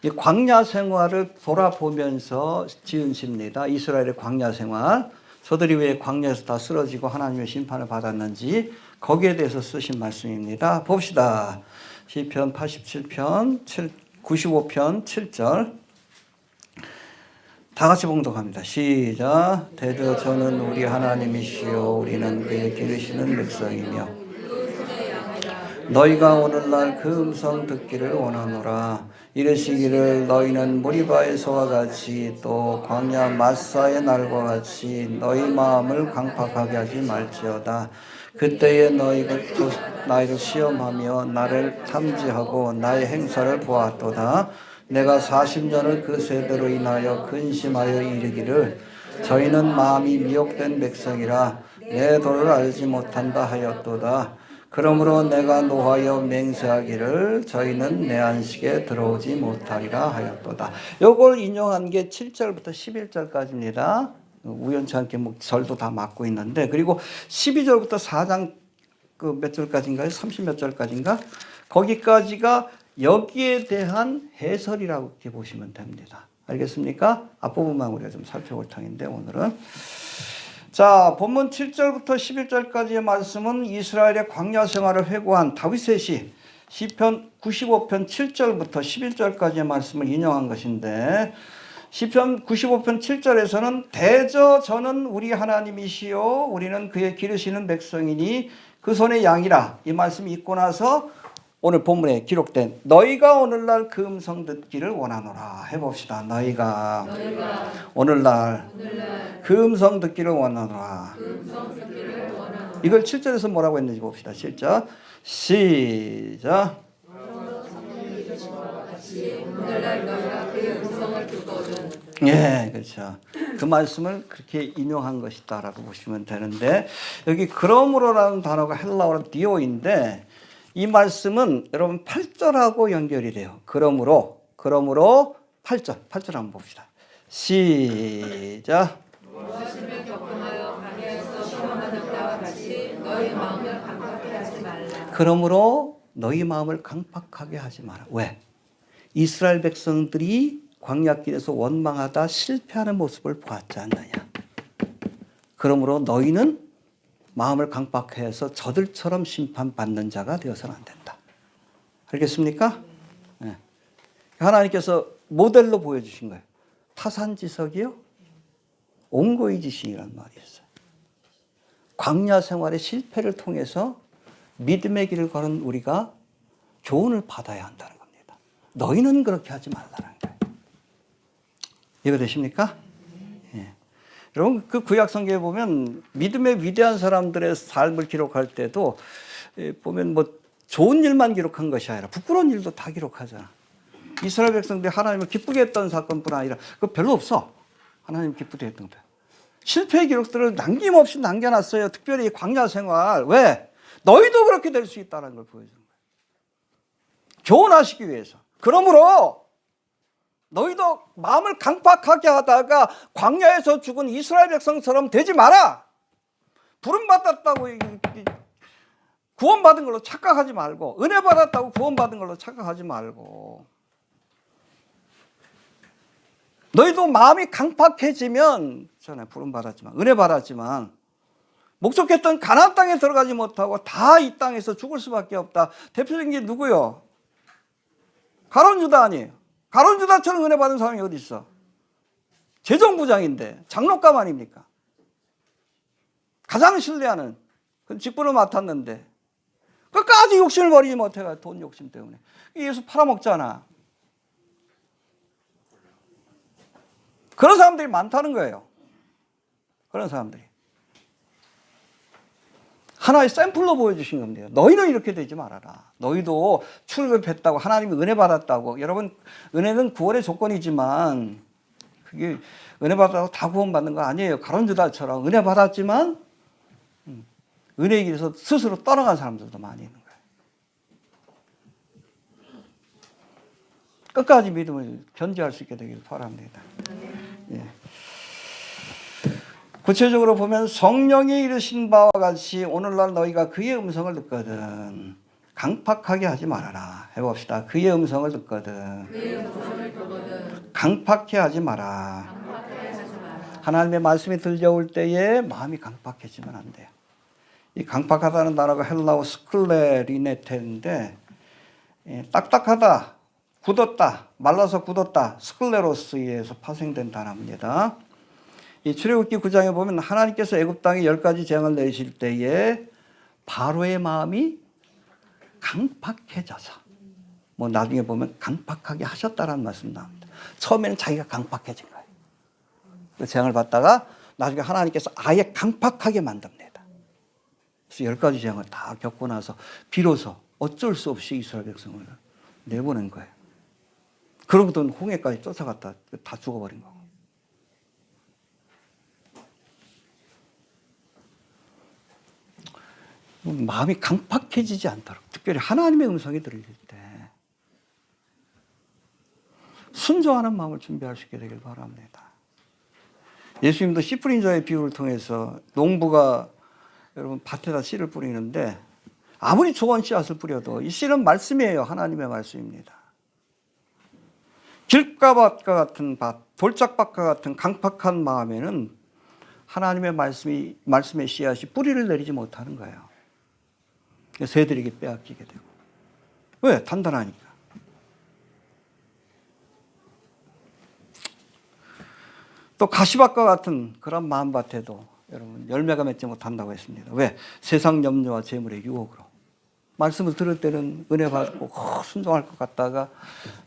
이 광야 생활을 돌아보면서 지은 시입니다. 이스라엘의 광야 생활. 저들이 왜 광야에서 다 쓰러지고 하나님의 심판을 받았는지 거기에 대해서 쓰신 말씀입니다. 봅시다. 시편 87편 95편 7절 다 같이 봉독합니다. 시작. 대저 저는 우리 하나님이시요 우리는 그의 기르시는 백성이며 너희가 오늘날 그 음성 듣기를 원하노라. 이르시기를 너희는 무리바에서와 같이 또 광야 마사의 날과 같이 너희 마음을 강팍하게 하지 말지어다. 그때에 너희가 나를 시험하며 나를 탐지하고 나의 행사를 보았도다. 내가 40년을 그 세대로 인하여 근심하여 이르기를 저희는 마음이 미혹된 백성이라 내 도를 알지 못한다 하였도다. 그러므로 내가 노하여 맹세하기를 저희는 내 안식에 들어오지 못하리라 하였도다. 요걸 인용한 게 7절부터 11절까지입니다. 우연치 않게 뭐 절도 다 맞고 있는데 그리고 12절부터 4장 그 몇 절까지인가요? 30몇 절까지인가? 거기까지가 여기에 대한 해설이라고 이렇게 보시면 됩니다. 알겠습니까? 앞부분만 우리가 좀 살펴볼 터인데 오늘은 자, 본문 7절부터 11절까지의 말씀은 이스라엘의 광야 생활을 회고한 다윗의 시, 시편 95편 7절부터 11절까지의 말씀을 인용한 것인데 시편 95편 7절에서는 대저 저는 우리 하나님이시요 우리는 그의 기르시는 백성이니 그 손의 양이라 이 말씀이 있고 나서 오늘 본문에 기록된 너희가 오늘날 그 음성 듣기를 원하노라 해봅시다. 너희가 오늘날 그 음성 듣기를 원하노라. 이걸 7절에서 뭐라고 했는지 봅시다. 7절 시작. 예, 그렇죠. 그 말씀을 그렇게 인용한 것이다라고 보시면 되는데 여기 그러므로라는 단어가 헬라어로 디오인데 이 말씀은 여러분 8절하고 연결이 돼요. 그러므로 8절 한번 봅시다. 시작. 무엇이며 격동하여 광야에서 시험하는 자와 같이 너희 마음을 강팍하게 하지 말라. 그러므로 너희 마음을 강팍하게 하지 마라. 왜? 이스라엘 백성들이 광야길에서 원망하다 실패하는 모습을 보았지 않느냐. 그러므로 너희는 마음을 강팍해서 저들처럼 심판받는 자가 되어서는 안 된다. 알겠습니까? 네. 하나님께서 모델로 보여주신 거예요. 타산지석이요? 옹고이지신이라는 말이 있어요. 광야 생활의 실패를 통해서 믿음의 길을 걸은 우리가 교훈을 받아야 한다는 겁니다. 너희는 그렇게 하지 말라는 거예요. 이해되십니까? 예. 여러분 그 구약 성경에 보면 믿음의 위대한 사람들의 삶을 기록할 때도 보면 뭐 좋은 일만 기록한 것이 아니라 부끄러운 일도 다 기록하잖아. 이스라엘 백성들이 하나님을 기쁘게 했던 사건뿐 아니라 그거 별로 없어. 하나님 기쁘게 했던 거. 실패의 기록들을 남김없이 남겨놨어요. 특별히 광야 생활. 왜? 너희도 그렇게 될 수 있다는 걸 보여주는 거예요. 교훈하시기 위해서. 그러므로 너희도 마음을 강팍하게 하다가 광야에서 죽은 이스라엘 백성처럼 되지 마라. 부름받았다고 구원받은 걸로 착각하지 말고 은혜 받았다고 구원받은 걸로 착각하지 말고 너희도 마음이 강팍해지면 전에 부름받았지만 은혜 받았지만 목적했던 가나안 땅에 들어가지 못하고 다 이 땅에서 죽을 수밖에 없다. 대표적인 게 누구요? 가론 유다 아니에요. 가론 유다처럼 은혜 받은 사람이 어디 있어? 재정부장인데 장로감 아닙니까? 가장 신뢰하는 직분을 맡았는데 끝까지 욕심을 버리지 못해가 돈 욕심 때문에 예수 팔아먹잖아. 그런 사람들이 많다는 거예요. 그런 사람들이. 하나의 샘플로 보여주신 겁니다. 너희는 이렇게 되지 말아라. 너희도 출급했다고 하나님이 은혜 받았다고. 여러분 은혜는 구원의 조건이지만 그게 은혜 받았다고 다 구원받는 거 아니에요. 가론 유다처럼 은혜 받았지만 은혜에 길에서 스스로 떠나간 사람들도 많이 있는 거예요. 끝까지 믿음을 견지할 수 있게 되길 바랍니다. 예. 구체적으로 보면 성령이 이르신 바와 같이 오늘날 너희가 그의 음성을 듣거든 강팍하게 하지 말아라. 해봅시다. 그의 음성을 듣거든 강팍해 하지 마라. 하나님의 말씀이 들려올 때에 마음이 강팍해지면 안 돼요. 이 강팍하다는 단어가 헬라어 스클레리네테인데 딱딱하다, 굳었다, 말라서 굳었다, 스클레로스에 의해서 파생된 단어입니다. 이 출애굽기 9장에 보면 하나님께서 애굽 땅에 10가지 재앙을 내리실 때에 바로의 마음이 강팍해져서 뭐 나중에 보면 강팍하게 하셨다라는 말씀 나옵니다. 처음에는 자기가 강팍해진 거예요. 그 재앙을 받다가 나중에 하나님께서 아예 강팍하게 만듭니다. 그래서 10가지 재앙을 다 겪고 나서 비로소 어쩔 수 없이 이스라엘 백성을 내보낸 거예요. 그러고도 홍해까지 쫓아갔다 다 죽어버린 거고. 마음이 강팍해지지 않도록 특별히 하나님의 음성이 들릴 때 순종하는 마음을 준비할 수 있게 되길 바랍니다. 예수님도 씨 뿌린 자의 비유를 통해서 농부가 여러분 밭에다 씨를 뿌리는데 아무리 좋은 씨앗을 뿌려도 이 씨는 말씀이에요. 하나님의 말씀입니다. 길가밭과 같은 밭, 돌짝밭과 같은 강팍한 마음에는 하나님의 말씀의 씨앗이 뿌리를 내리지 못하는 거예요. 새들에게 빼앗기게 되고. 왜? 단단하니까. 또 가시밭과 같은 그런 마음밭에도 여러분 열매가 맺지 못한다고 했습니다. 왜? 세상 염려와 재물의 유혹으로. 말씀을 들을 때는 은혜 받고 순종할 것 같다가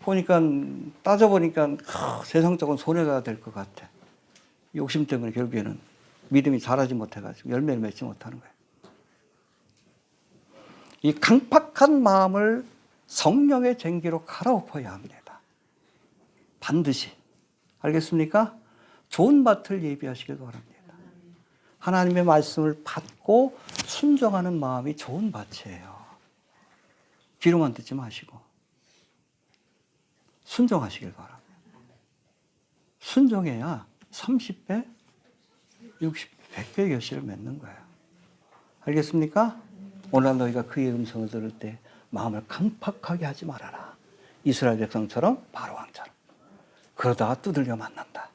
보니까 따져보니까 세상적인 손해가 될 것 같아. 욕심 때문에 결국에는 믿음이 자라지 못해가지고 열매를 맺지 못하는 거예요. 이 강팍한 마음을 성령의 쟁기로 갈아엎어야 합니다. 반드시. 알겠습니까? 좋은 밭을 예비하시길 바랍니다. 하나님의 말씀을 받고 순종하는 마음이 좋은 밭이에요. 귀로만 듣지 마시고 순종하시길 바랍니다. 순종해야 30배, 60배, 100배의 결실을 맺는 거예요. 알겠습니까? 오늘 너희가 그의 음성을 들을 때 마음을 강팍하게 하지 말아라. 이스라엘 백성처럼 바로 왕처럼. 그러다가 두들겨 만난다.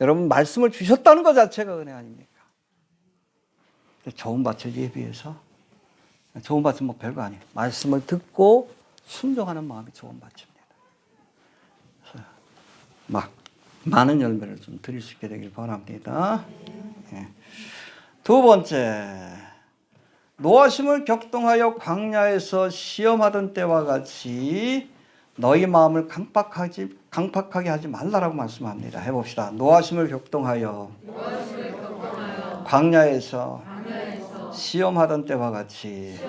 여러분 말씀을 주셨다는 것 자체가 은혜 아닙니까? 좋은 밭을 예비해서 좋은 밭은 뭐 별거 아니에요. 말씀을 듣고 순종하는 마음이 좋은 밭입니다. 그래서 막 많은 열매를 좀 드릴 수 있게 되길 바랍니다. 네. 두 번째, 노하심을 격동하여 광야에서 시험하던 때와 같이 너희 마음을 강팍하게 하지 말라라고 말씀합니다. 해봅시다. 노하심을 격동하여 광야에서 시험하던 때와 같이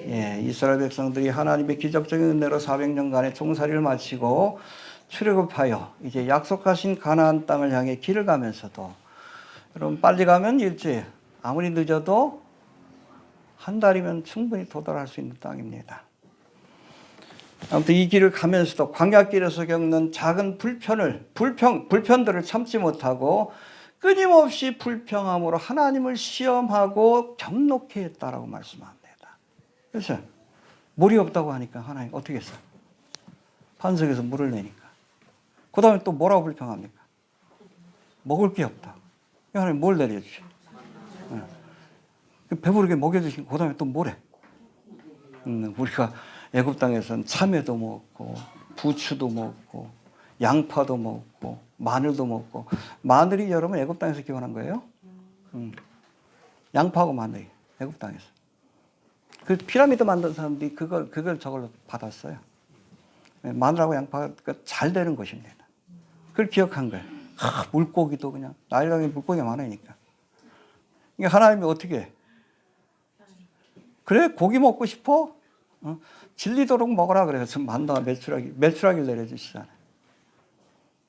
예, 이스라엘 백성들이 하나님의 기적적인 은혜로 400년간의 종살이를 마치고 출애굽하여 이제 약속하신 가나안 땅을 향해 길을 가면서도 여러분 빨리 가면 일주일, 아무리 늦어도 한 달이면 충분히 도달할 수 있는 땅입니다. 아무튼 이 길을 가면서도 광야길에서 겪는 작은 불편들을 참지 못하고 끊임없이 불평함으로 하나님을 시험하고 경록해 했다라고 말씀합니다. 그래서 물이 없다고 하니까 하나님 어떻게 했어요? 반석에서 물을 내니까. 그 다음에 또 뭐라고 불평합니까? 먹을 게 없다. 하나님 뭘 내려주셔? 배부르게 먹여주시고 그 다음에 또 뭐래? 우리가 애굽 땅에서는 참외도 먹고 부추도 먹고 양파도 먹고 마늘도 먹고. 마늘이 여러분 애굽 땅에서 기원한 거예요? 양파하고 마늘이 애굽 땅에서. 그 피라미드 만든 사람들이 그걸 저걸로 받았어요. 마늘하고 양파가 잘 되는 것입니다. 그걸 기억한 거예요. 물고기도 그냥 나일강에 물고기가 많으니까. 그러니까 하나님이 어떻게 해? 그래 고기 먹고 싶어? 질리도록 먹으라 그래서 만나와 메추라기를 내려주시잖아요.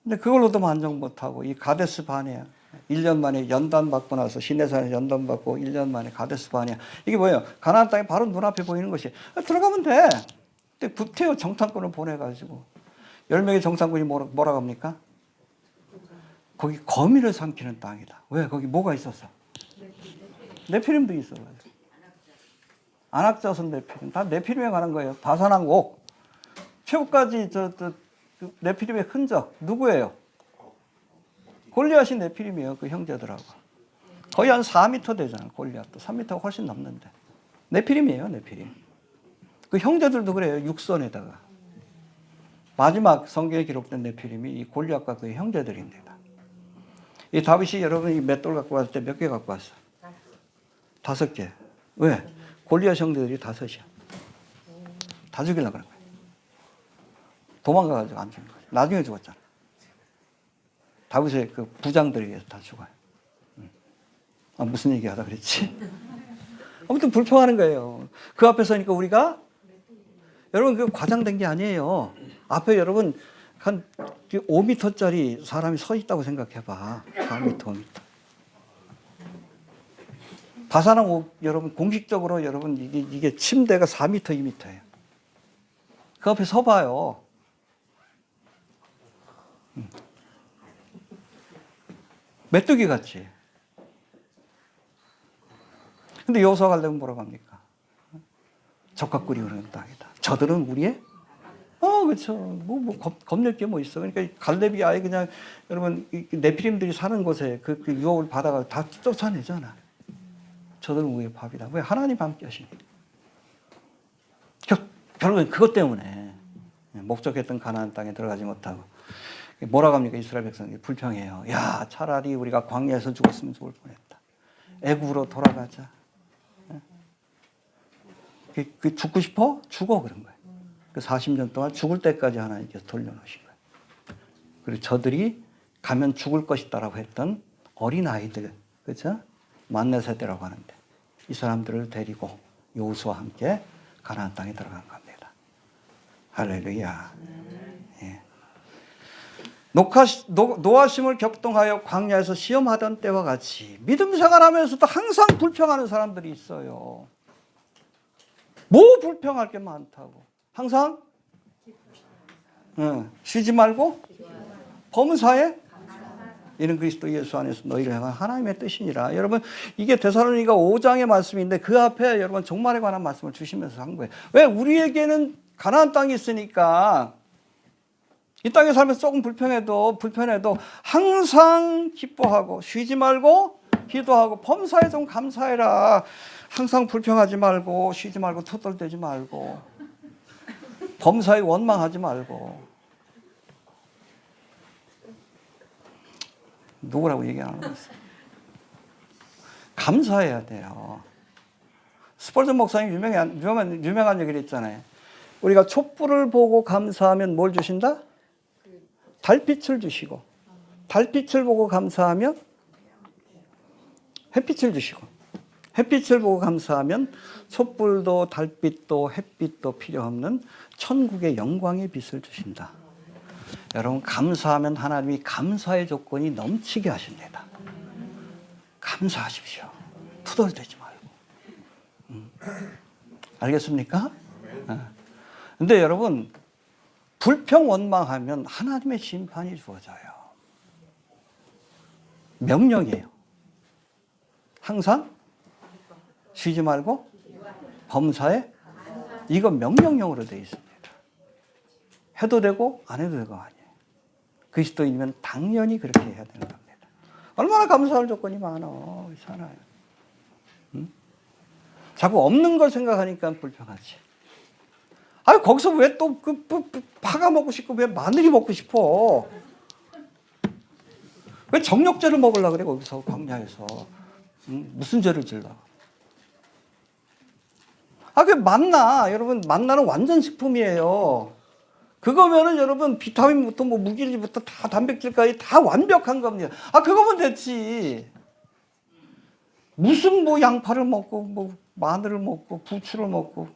근데 그걸로도 만족 못하고 이 가데스 바네아 1년 만에 연단 받고 나서 시내산에 연단 받고 1년 만에 가데스 바네아 이게 뭐예요? 가나안 땅이 바로 눈앞에 보이는 것이 들어가면 돼. 근데 구태여 정탐꾼을 보내가지고 10명의 정탐꾼이 뭐라 합니까? 거기 거미를 삼키는 땅이다. 왜? 거기 뭐가 있었어? 네피림도 있어가지고. 안악자손 네피림 다 네피림에 관한 거예요. 바산왕옥 최후까지 그 네피림의 흔적 누구예요? 골리앗이 네피림이에요. 그 형제들하고 거의 한 4m 되잖아요. 골리앗도 3m가 훨씬 넘는데 네피림이에요. 네피림. 그 형제들도 그래요. 육선에다가 마지막 성경에 기록된 네피림이 이 골리앗과 그의 형제들입니다. 이 다윗이 여러분 이 맷돌 갖고 왔을 때 몇 개 갖고 왔어? 5개. 왜? 골리앗 형제들이 5이야. 다 죽이려고 그런 거야. 도망가가지고 안 죽는 거지. 나중에 죽었잖아. 다윗의 그 부장들에 의해서 다 죽어요. 무슨 얘기 하다 그랬지? 아무튼 불평하는 거예요. 그 앞에 서니까 우리가 여러분 그 과장된 게 아니에요. 앞에 여러분 한 5m짜리 사람이 서 있다고 생각해봐. 4m, 5m. 바산왕옥 여러분 공식적으로 여러분 이게 침대가 4m, 2m예요. 그 앞에 서봐요. 메뚜기 같지. 근데 여호수아 가려면 뭐라고 합니까? 적각구리 흐르는 땅이다. 저들은 우리의 그렇죠. 겁낼 게 뭐 있어. 그러니까 갈렙이 아예 그냥 여러분 네피림들이 사는 곳에 그 유혹을 받아가 다 쫓아내잖아. 저들은 우리의 밥이다. 왜? 하나님 함께 하시니까. 결국엔 그것 때문에 목적했던 가나안 땅에 들어가지 못하고 뭐라고 합니까? 이스라엘 백성이 불평해요. 야, 차라리 우리가 광야에서 죽었으면 좋을 뻔했다. 애굽으로 돌아가자. 그 죽고 싶어? 죽어 그런 거예요. 그 40년 동안 죽을 때까지 하나님께서 돌려놓으신 거예요. 그리고 저들이 가면 죽을 것이다라고 했던 어린 아이들, 그렇죠? 만네 세대라고 하는데 이 사람들을 데리고 여호수아와 함께 가나안 땅에 들어간 겁니다. 할렐루야. 예. 노아심을 격동하여 광야에서 시험하던 때와 같이 믿음 생활하면서도 항상 불평하는 사람들이 있어요. 뭐 불평할 게 많다고. 항상 쉬지 말고 범사에 이는 그리스도 예수 안에서 너희를 향한 하나님의 뜻이니라. 여러분 이게 데살로니가 5장의 말씀인데 그 앞에 여러분 종말에 관한 말씀을 주시면서 한 거예요. 왜? 우리에게는 가나안 땅이 있으니까 이 땅에 살면서 조금 불편해도 항상 기뻐하고 쉬지 말고 기도하고 범사에 좀 감사해라. 항상 불평하지 말고 쉬지 말고 터덜대지 말고 범사에 원망하지 말고. 누구라고 얘기 안 하고 있어요. 감사해야 돼요. 스펄전 목사님 유명한 얘기를 했잖아요. 우리가 촛불을 보고 감사하면 뭘 주신다? 달빛을 주시고, 달빛을 보고 감사하면 햇빛을 주시고, 햇빛을 보고 감사하면 촛불도 달빛도 햇빛도 필요 없는 천국의 영광의 빛을 주신다. 여러분 감사하면 하나님이 감사의 조건이 넘치게 하십니다. 감사하십시오. 투덜대지 말고. 알겠습니까? 근데 여러분 불평 원망하면 하나님의 심판이 주어져요. 명령이에요. 항상 쉬지 말고 범사에 이건 명령형으로 되어 있습니다. 해도 되고 안 해도 되고 아니에요. 그리스도인이면 당연히 그렇게 해야 되는 겁니다. 얼마나 감사할 조건이 많아. 그렇잖아요. 응? 자꾸 없는 걸 생각하니까 불평하지. 거기서 왜 또 파가 먹고 싶고 왜 마늘이 먹고 싶어? 왜 정력제를 먹으려고 그래 거기서 광야에서? 무슨 죄를 질러? 그 만나 여러분 만나는 완전 식품이에요. 그거면은 여러분 비타민부터 뭐 무기질부터 다 단백질까지 다 완벽한 겁니다. 그거면 됐지. 무슨 뭐 양파를 먹고 뭐 마늘을 먹고 부추를 먹고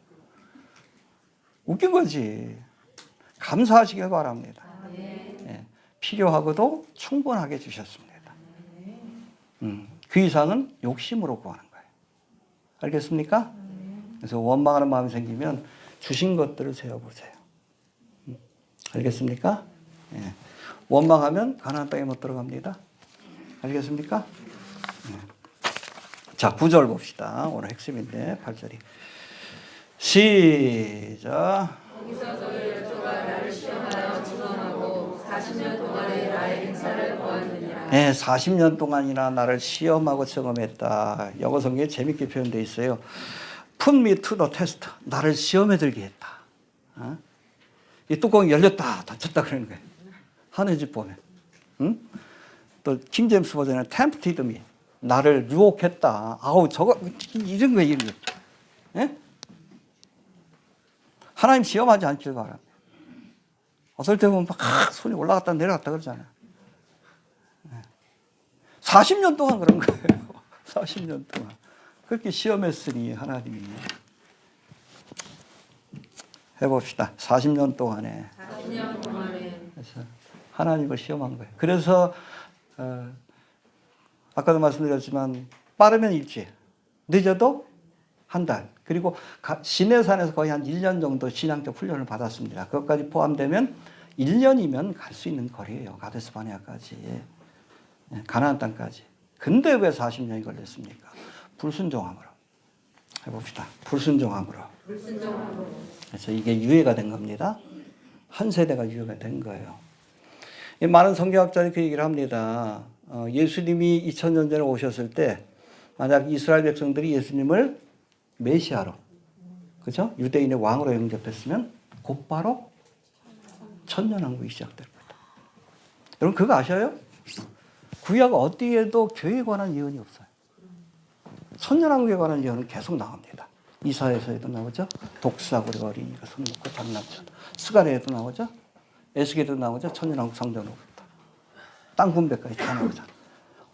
웃긴 거지. 감사하시길 바랍니다. 예. 필요하고도 충분하게 주셨습니다. 그 이상은 욕심으로 구하는 거예요. 알겠습니까? 그래서 원망하는 마음이 생기면 주신 것들을 세어보세요. 알겠습니까? 예. 원망하면 가나안 땅에 못 들어갑니다. 알겠습니까? 예. 자, 9절 봅시다. 오늘 핵심인데 8절이. 시작. 거기서 너희 열조가 나를 시험하여 증언하고 40년 동안에 나의 행사를 보았느니라. 네, 40년 동안이나 나를 시험하고 점검했다. 영어 성경에 재밌게 표현되어 있어요. Put me to the test. 나를 시험에 들게 했다. 어? 이 뚜껑이 열렸다, 닫혔다 그러는 거예요. 하늘 집 보면. 응? 또 킹제임스 버전은 tempted me. 나를 유혹했다. 아우 저거 이런 거예요, 이런 거. 예? 하나님 시험하지 않길 바랍니다. 어떨 때 보면 막 손이 올라갔다 내려갔다 그러잖아요. 40년 동안 그런 거예요. 40년 동안. 그렇게 시험했으니 하나님이. 해봅시다. 40년 동안에. 40년 동안에. 그래서 하나님을 시험한 거예요. 그래서 아까도 말씀드렸지만 빠르면 일주일, 늦어도 한 달. 그리고 시내산에서 거의 한 1년 정도 신앙적 훈련을 받았습니다. 그것까지 포함되면 1년이면 갈 수 있는 거리예요. 가데스 바네아까지. 가나안 땅까지. 근데 왜 40년이 걸렸습니까? 불순종함으로. 해봅시다. 불순종함으로. 불순종함으로. 그래서 이게 유예가 된 겁니다. 한 세대가 유예가 된 거예요. 많은 성경학자들이 그 얘기를 합니다. 예수님이 2000년 전에 오셨을 때 만약 이스라엘 백성들이 예수님을 메시아로, 그죠? 유대인의 왕으로 영접했으면 곧바로 천년왕국이 시작될 거다. 여러분 그거 아셔요? 구약 어디에도 교회에 관한 예언이 없어요. 천년왕국에 관한 예언은 계속 나옵니다. 이사야서에도 나오죠. 독사구리 어린이가 손 놓고 장난쳐. 스가랴에도 나오죠. 에스겔에도 나오죠. 천년왕국 상전으로부터 땅 분배까지 다 나오잖아.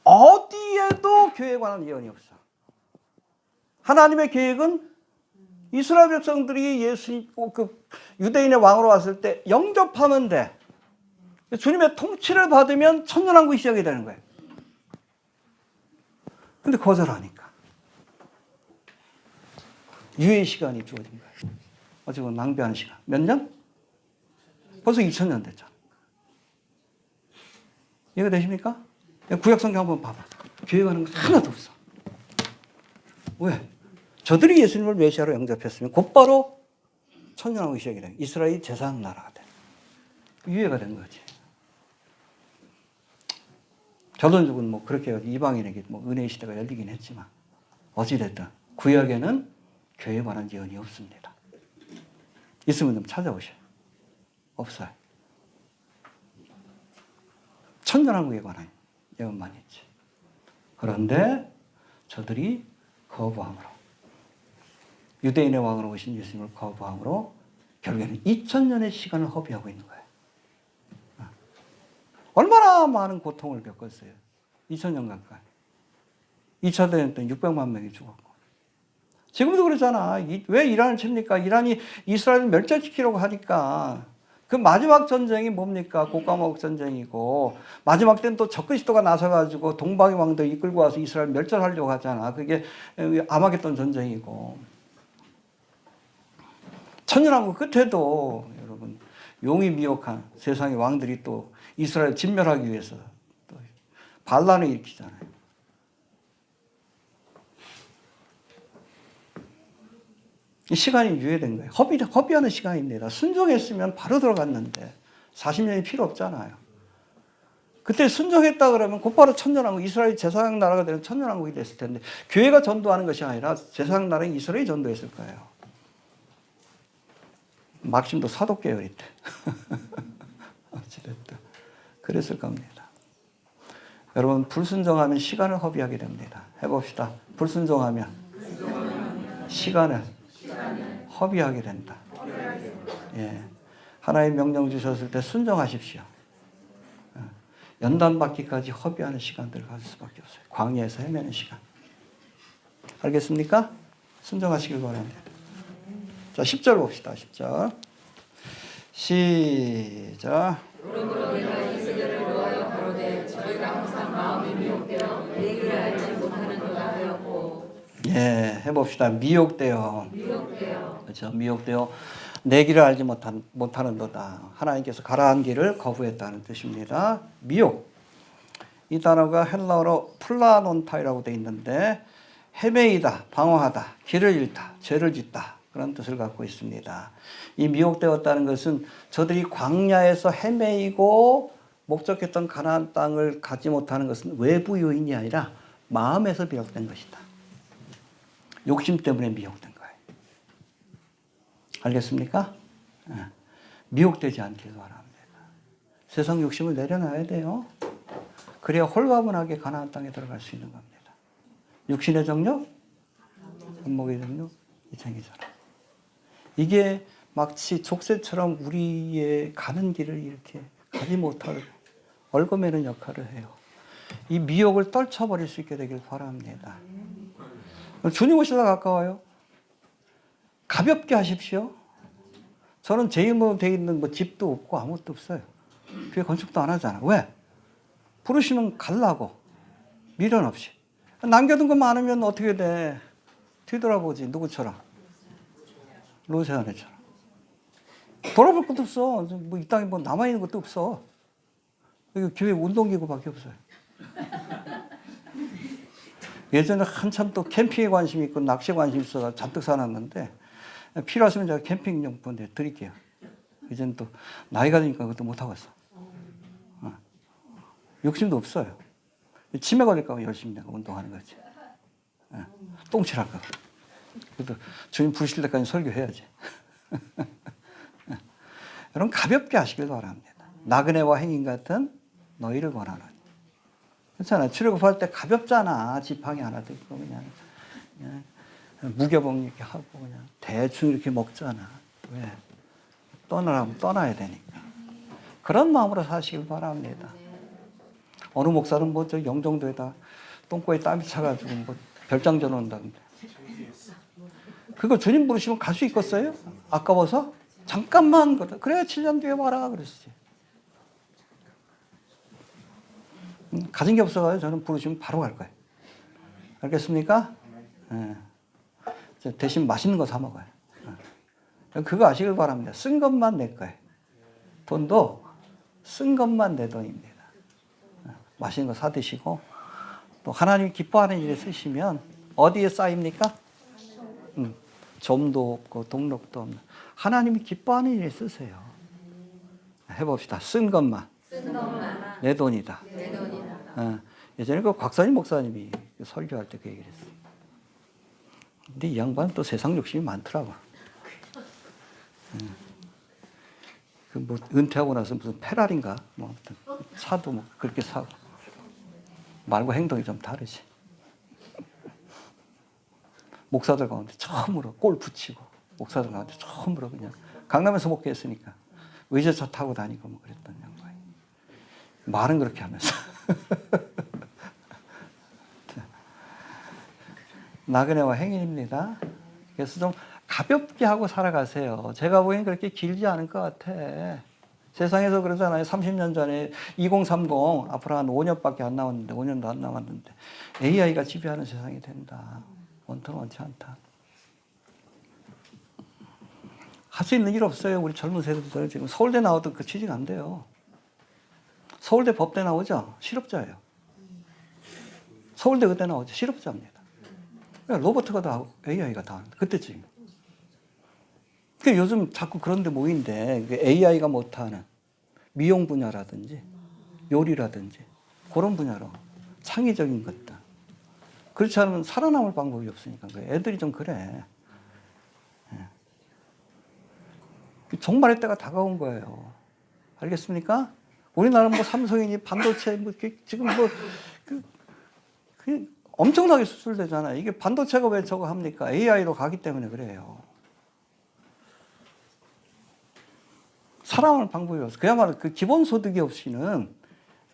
어디에도 교회에 관한 예언이 없어. 하나님의 계획은 이스라엘 백성들이 유대인의 왕으로 왔을 때 영접하면 돼. 주님의 통치를 받으면 천년왕국이 시작이 되는 거예요. 근데 거절하니까 유예 시간이 주어진 거예요. 어찌 보면 낭비하는 시간. 몇 년? 벌써 2000년 됐잖아. 이해가 되십니까? 구약 성경 한번 봐봐. 교회가는 거 하나도 없어. 왜? 저들이 예수님을 메시아로 영접했으면 곧바로 천년왕국이 시작이 돼. 이스라엘이 제사장 나라가 돼. 유예가 된 거지. 조선족은 뭐 그렇게 이방인에게 뭐 은혜의 시대가 열리긴 했지만 어찌됐든 구약에는 교회에 관한 예언이 없습니다. 있으면 좀 찾아보셔요. 없어요. 천년왕국에 관한 예언만 있지. 그런데 저들이 거부함으로 유대인의 왕으로 오신 예수님을 거부함으로 결국에는 2000년의 시간을 허비하고 있는 거예요. 얼마나 많은 고통을 겪었어요. 2000년 가까이. 2차 대전 때 600만 명이 죽었고. 지금도 그러잖아. 왜 이란을 칩니까? 이란이 이스라엘을 멸절시키려고 하니까 그 마지막 전쟁이 뭡니까? 곡가목 전쟁이고 마지막 때는 또 적그리스도가 나서가지고 동방의 왕들 이끌고 와서 이스라엘 멸절하려고 하잖아. 그게 아마겟돈 전쟁이고 천년왕국 끝에도 여러분 용이 미혹한 세상의 왕들이 또 이스라엘 진멸하기 위해서 또 반란을 일으키잖아요. 이 시간이 유예된 거예요. 허비하는 시간입니다. 순종했으면 바로 들어갔는데 40년이 필요 없잖아요. 그때 순종했다 그러면 곧바로 천년왕국, 이스라엘 제사장 나라가 되는 천년왕국이 됐을 텐데 교회가 전도하는 것이 아니라 제사장 나라인 이스라엘이 전도했을 거예요. 막심도 사도 계열인데 어찌됐든 그랬을 겁니다. 여러분 불순종하면 시간을 허비하게 됩니다. 해봅시다. 불순종하면 시간을 허비하게 된다. 예. 하나님 명령 주셨을 때 순종하십시오. 연단받기까지 허비하는 시간들을 가질 수밖에 없어요. 광야에서 헤매는 시간. 알겠습니까? 순종하시길 바랍니다. 자, 10절 봅시다. 10절. 시작. 그러므로 내가 이스라엘을 예, 해봅시다. 미혹되어. 미혹되어 그렇죠. 미혹되어 내 길을 알지 못하는 너다. 하나님께서 가라한 길을 거부했다는 뜻입니다. 미혹. 이 단어가 헬라어로 플라논타이라고 되어 있는데 헤매이다, 방황하다, 길을 잃다, 죄를 짓다 그런 뜻을 갖고 있습니다. 이 미혹되었다는 것은 저들이 광야에서 헤매이고 목적했던 가나안 땅을 가지 못하는 것은 외부 요인이 아니라 마음에서 비롯된 것이다. 욕심 때문에 미혹된 거예요. 알겠습니까? 미혹되지 않길 바랍니다. 세상 욕심을 내려놔야 돼요. 그래야 홀가분하게 가나안 땅에 들어갈 수 있는 겁니다. 육신의 정욕, 안목의 정욕, 이생의 사랑. 이게 마치 족쇄처럼 우리의 가는 길을 이렇게 가지 못할 얽어매는 역할을 해요. 이 미혹을 떨쳐버릴 수 있게 되길 바랍니다. 주님 오시다 가까워요. 가볍게 하십시오. 저는 제 이름으로 되어 있는 뭐 집도 없고 아무것도 없어요. 교회 건축도 안 하잖아. 왜? 부르시면 갈라고. 미련 없이. 남겨둔 거 많으면 어떻게 돼? 뒤돌아보지. 누구처럼? 로세아네처럼. 돌아볼 것도 없어. 뭐 이 땅에 뭐 남아있는 것도 없어. 여기 교회 운동기구밖에 없어요. 예전에 한참 또 캠핑에 관심 있고 낚시에 관심 있어서 잔뜩 사놨는데 필요하시면 제가 캠핑용품 드릴게요. 이제는 또 나이가 드니까 그것도 못하고 있어. 욕심도 없어요. 치매 걸릴까 봐 열심히 내가 운동하는 거지. 똥칠할까 봐. 그래도 주님 부르실 때까지 설교해야지. 여러분 가볍게 하시길 바랍니다. 나그네와 행인 같은 너희를 권하노니. 그렇잖아. 출애굽할 때 가볍잖아. 지팡이 하나 들고 그냥 무게봉 이렇게 하고 그냥 대충 이렇게 먹잖아. 왜? 떠나라면 떠나야 되니까. 그런 마음으로 사시길 바랍니다. 어느 목사는 뭐 저 영종도에다 똥꼬에 땀이 차가지고 뭐 별장전 온다는데. 그거 주님 부르시면 갈 수 있겠어요? 아까워서? 잠깐만 그래 7년 뒤에 와라 그랬지. 가진 게 없어가지고 저는 부르시면 바로 갈 거예요. 알겠습니까? 대신 맛있는 거 사 먹어요. 그거 아시길 바랍니다. 쓴 것만 내 거예요. 돈도 쓴 것만 내 돈입니다. 맛있는 거 사 드시고 또 하나님이 기뻐하는 일에 쓰시면 어디에 쌓입니까? 점도 없고 동력도 없는 하나님이 기뻐하는 일에 쓰세요. 해봅시다. 쓴 것만 내 돈이다. 예전에 그 곽선임 목사님이 설교할 때 그 얘기를 했어요. 근데 이 양반은 또 세상 욕심이 많더라고. 그 뭐 은퇴하고 나서 무슨 페라리인가 뭐 차도 뭐 그렇게 사고 말과 행동이 좀 다르지. 목사들 가운데 처음으로 골프 치고 목사들 가운데 처음으로 그냥 강남에서 목회했으니까 의자차 타고 다니고 뭐 그랬던 양반이 말은 그렇게 하면서 나그네와 행인입니다. 그래서 좀 가볍게 하고 살아가세요. 제가 보기엔 그렇게 길지 않을 것 같아. 세상에서 그러잖아요. 30년 전에 2030 앞으로 한 5년밖에 안 남았는데 5년도 안 남았는데 AI가 지배하는 세상이 된다. 원통은 원치 않다. 할 수 있는 일 없어요. 우리 젊은 세대들 지금 서울대 나와도 그 취직 안 돼요. 서울대 법대 나오죠? 실업자예요. 서울대 의대 나오죠? 실업자입니다. 로봇가 다 하고 AI가 다 하는데 그때쯤. 요즘 자꾸 그런 데 모인데 AI가 못하는 미용 분야라든지 요리라든지 그런 분야로 창의적인 것들. 그렇지 않으면 살아남을 방법이 없으니까 애들이 좀 그래. 종말의 때가 다가온 거예요. 알겠습니까? 우리나라 뭐 삼성이니 반도체 뭐 지금 뭐 엄청나게 수출되잖아요. 이게 반도체가 왜 저거 합니까? AI로 가기 때문에 그래요. 살아남을 방법이 없어요. 그야말로 그 기본소득이 없이는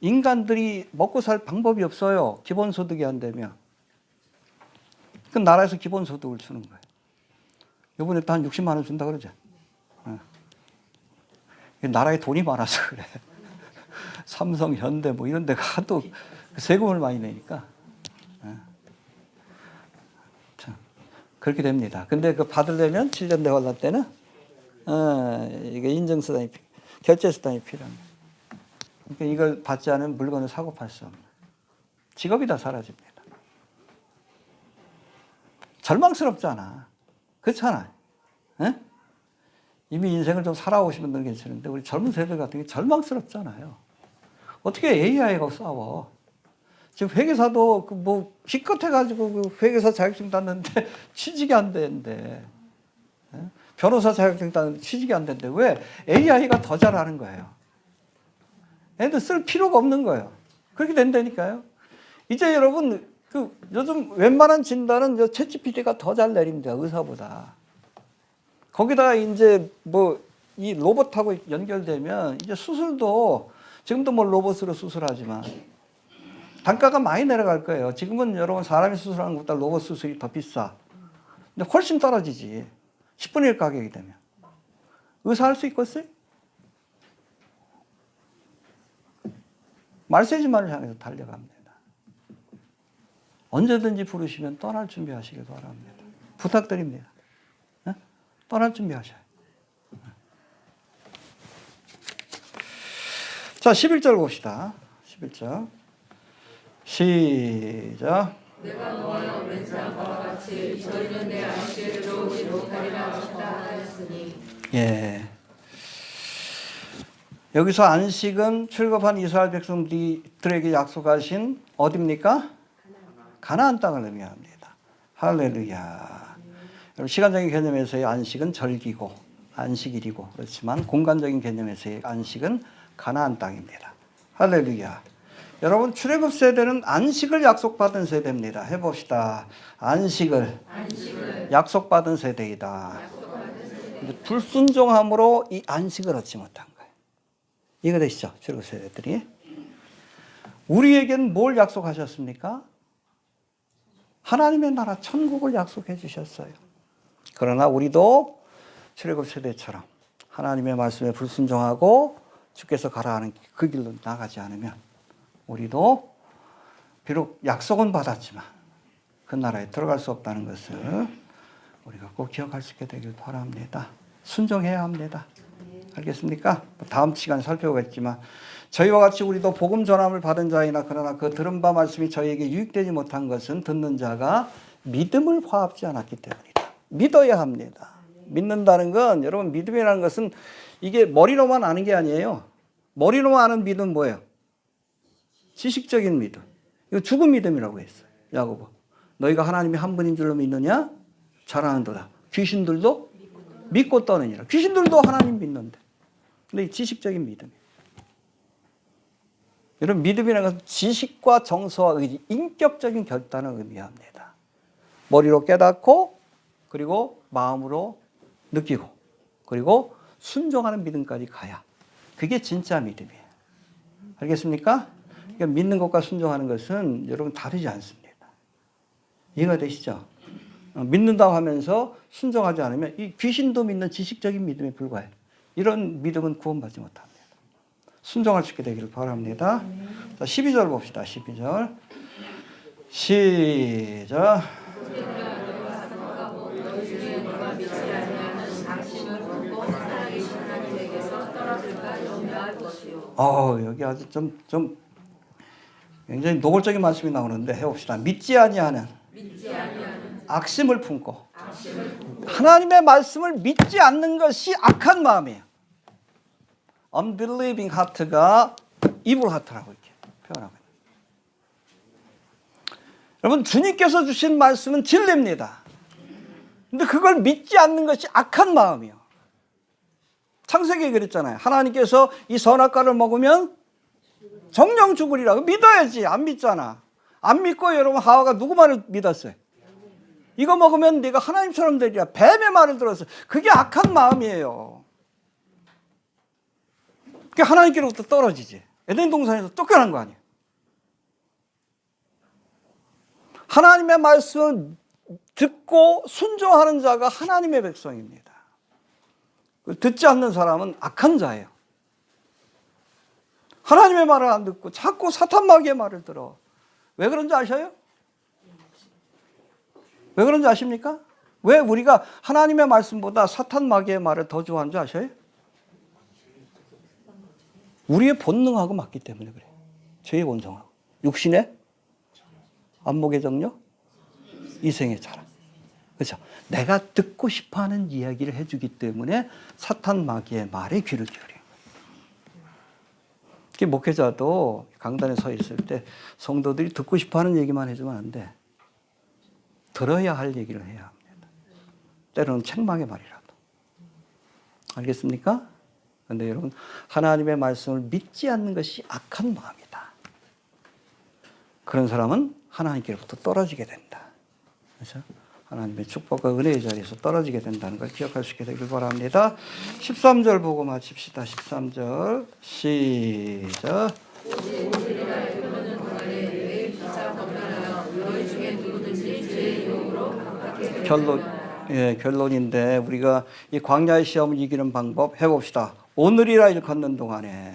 인간들이 먹고 살 방법이 없어요. 기본소득이 안 되면. 그 나라에서 기본소득을 주는 거예요. 이번에 또 한 60만 원 준다 그러죠. 나라에 돈이 많아서 그래. 삼성, 현대 뭐 이런 데가 하도 세금을 많이 내니까. 참. 그렇게 됩니다. 근데 그 받으려면 7년 대환란 때는 이게 인증수단이 결제수단이 필요합니다. 그러니까 이걸 받지 않으면 물건을 사고 팔 수 없는 직업이 다 사라집니다. 절망스럽잖아. 그렇잖아. 에? 이미 인생을 좀 살아오신 분들은 괜찮은데 우리 젊은 세대 같은 게 절망스럽잖아요. 어떻게 AI하고 싸워? 지금 회계사도 뭐 기껏해가지고 회계사 자격증 땄는데 취직이 안 되는데, 변호사 자격증 땄는데 취직이 안 되는데 왜 AI가 더 잘하는 거예요? 애들 쓸 필요가 없는 거예요. 그렇게 된다니까요. 이제 여러분 요즘 웬만한 진단은 챗GPT가 더 잘 내립니다. 의사보다. 거기다가 이제 뭐 이 로봇하고 연결되면 이제 수술도 지금도 뭐 로봇으로 수술하지만 단가가 많이 내려갈 거예요. 지금은 여러분 사람이 수술하는 것보다 로봇 수술이 더 비싸. 근데 훨씬 떨어지지. 10분의 1 가격이 되면. 의사 할 수 있겠어요? 말세지만을 향해서 달려갑니다. 언제든지 부르시면 떠날 준비하시길 바랍니다. 부탁드립니다. 네? 떠날 준비하셔요. 자, 11절 봅시다. 11절. 시작. 내가 너와 오랜 사람과 같이 저희는 내 안식을 들어오지 못하리라 하였으니. 예. 여기서 안식은 출애굽한 이스라엘 백성들에게 약속하신 어디입니까? 가나안 땅을 의미합니다. 할렐루야. 시간적인 개념에서의 안식은 절기고 안식일이고 그렇지만 공간적인 개념에서의 안식은 가나안 땅입니다. 할렐루야. 여러분 출애굽 세대는 안식을 약속받은 세대입니다. 해봅시다. 안식을 약속받은 세대이다. 불순종함으로 이 안식을 얻지 못한 거예요. 이해되시죠? 출애굽 세대들이. 우리에겐 뭘 약속하셨습니까? 하나님의 나라 천국을 약속해 주셨어요. 그러나 우리도 출애굽 세대처럼 하나님의 말씀에 불순종하고 주께서 가라 하는 그 길로 나가지 않으면 우리도 비록 약속은 받았지만 그 나라에 들어갈 수 없다는 것을 우리가 꼭 기억할 수 있게 되길 바랍니다. 순종해야 합니다. 알겠습니까? 다음 시간에 살펴보겠지만 저희와 같이 우리도 복음 전함을 받은 자이나 그러나 그 들은 바 말씀이 저희에게 유익되지 못한 것은 듣는 자가 믿음을 화합지 않았기 때문이다. 믿어야 합니다. 믿는다는 건 여러분 믿음이라는 것은 이게 머리로만 아는 게 아니에요. 머리로만 아는 믿음 뭐예요? 지식적인 믿음. 이거 죽은 믿음이라고 했어요. 야고보. 너희가 하나님이 한 분인 줄로 믿느냐? 잘하는도다. 귀신들도 믿고 떠느니라. 귀신들도 하나님 믿는데. 근데 이 지식적인 믿음이에요. 여러분 믿음이라는 것은 지식과 정서와 의지, 인격적인 결단을 의미합니다. 머리로 깨닫고 그리고 마음으로 느끼고 그리고 순종하는 믿음까지 가야 그게 진짜 믿음이에요. 알겠습니까? 그러니까 믿는 것과 순종하는 것은 여러분 다르지 않습니다. 이해가 되시죠? 믿는다고 하면서 순종하지 않으면 이 귀신도 믿는 지식적인 믿음에 불과해요. 이런 믿음은 구원받지 못합니다. 순종할 수 있게 되기를 바랍니다. 자, 12절 봅시다. 12절. 시작. 여기 아주 좀 굉장히 노골적인 말씀이 나오는데 해봅시다. 믿지 아니하는 악심을 품고 하나님의 말씀을 믿지 않는 것이 악한 마음이에요. unbelieving heart가 evil heart라고 이렇게 표현하고 있습니다. 여러분 주님께서 주신 말씀은 진리입니다. 근데 그걸 믿지 않는 것이 악한 마음이에요. 창세기에 그랬잖아요. 하나님께서 이 선악과를 먹으면 정령 죽으리라. 믿어야지. 안 믿잖아. 안 믿고 여러분 하와가 누구 말을 믿었어요? 이거 먹으면 네가 하나님처럼 되리라. 뱀의 말을 들었어요. 그게 악한 마음이에요. 그게 하나님께로부터 떨어지지. 에덴 동산에서 쫓겨난 거 아니에요. 하나님의 말씀을 듣고 순종하는 자가 하나님의 백성입니다. 듣지 않는 사람은 악한 자예요. 하나님의 말을 안 듣고 자꾸 사탄 마귀의 말을 들어. 왜 그런지 아셔요? 왜 그런지 아십니까? 왜 우리가 하나님의 말씀보다 사탄 마귀의 말을 더 좋아하는 줄 아셔요? 우리의 본능하고 맞기 때문에 그래요. 죄의 본성하고. 육신의 안목의 정력, 이생의 자랑. 그렇죠? 내가 듣고 싶어하는 이야기를 해주기 때문에 사탄 마귀의 말에 귀를 기울여요. 목회자도 강단에 서 있을 때 성도들이 듣고 싶어하는 얘기만 해주면 안 돼. 들어야 할 얘기를 해야 합니다. 때로는 책망의 말이라도. 알겠습니까? 그런데 여러분, 하나님의 말씀을 믿지 않는 것이 악한 마음이다. 그런 사람은 하나님께로부터 떨어지게 된다. 그렇죠? 하나님의 축복과 은혜의 자리에서 떨어지게 된다는 걸 기억할 수 있게 되길 바랍니다. 13절 보고 마칩시다. 13절 시작. 결론인데 우리가 이 광야의 시험을 이기는 방법 해봅시다. 오늘이라 일컫는 동안에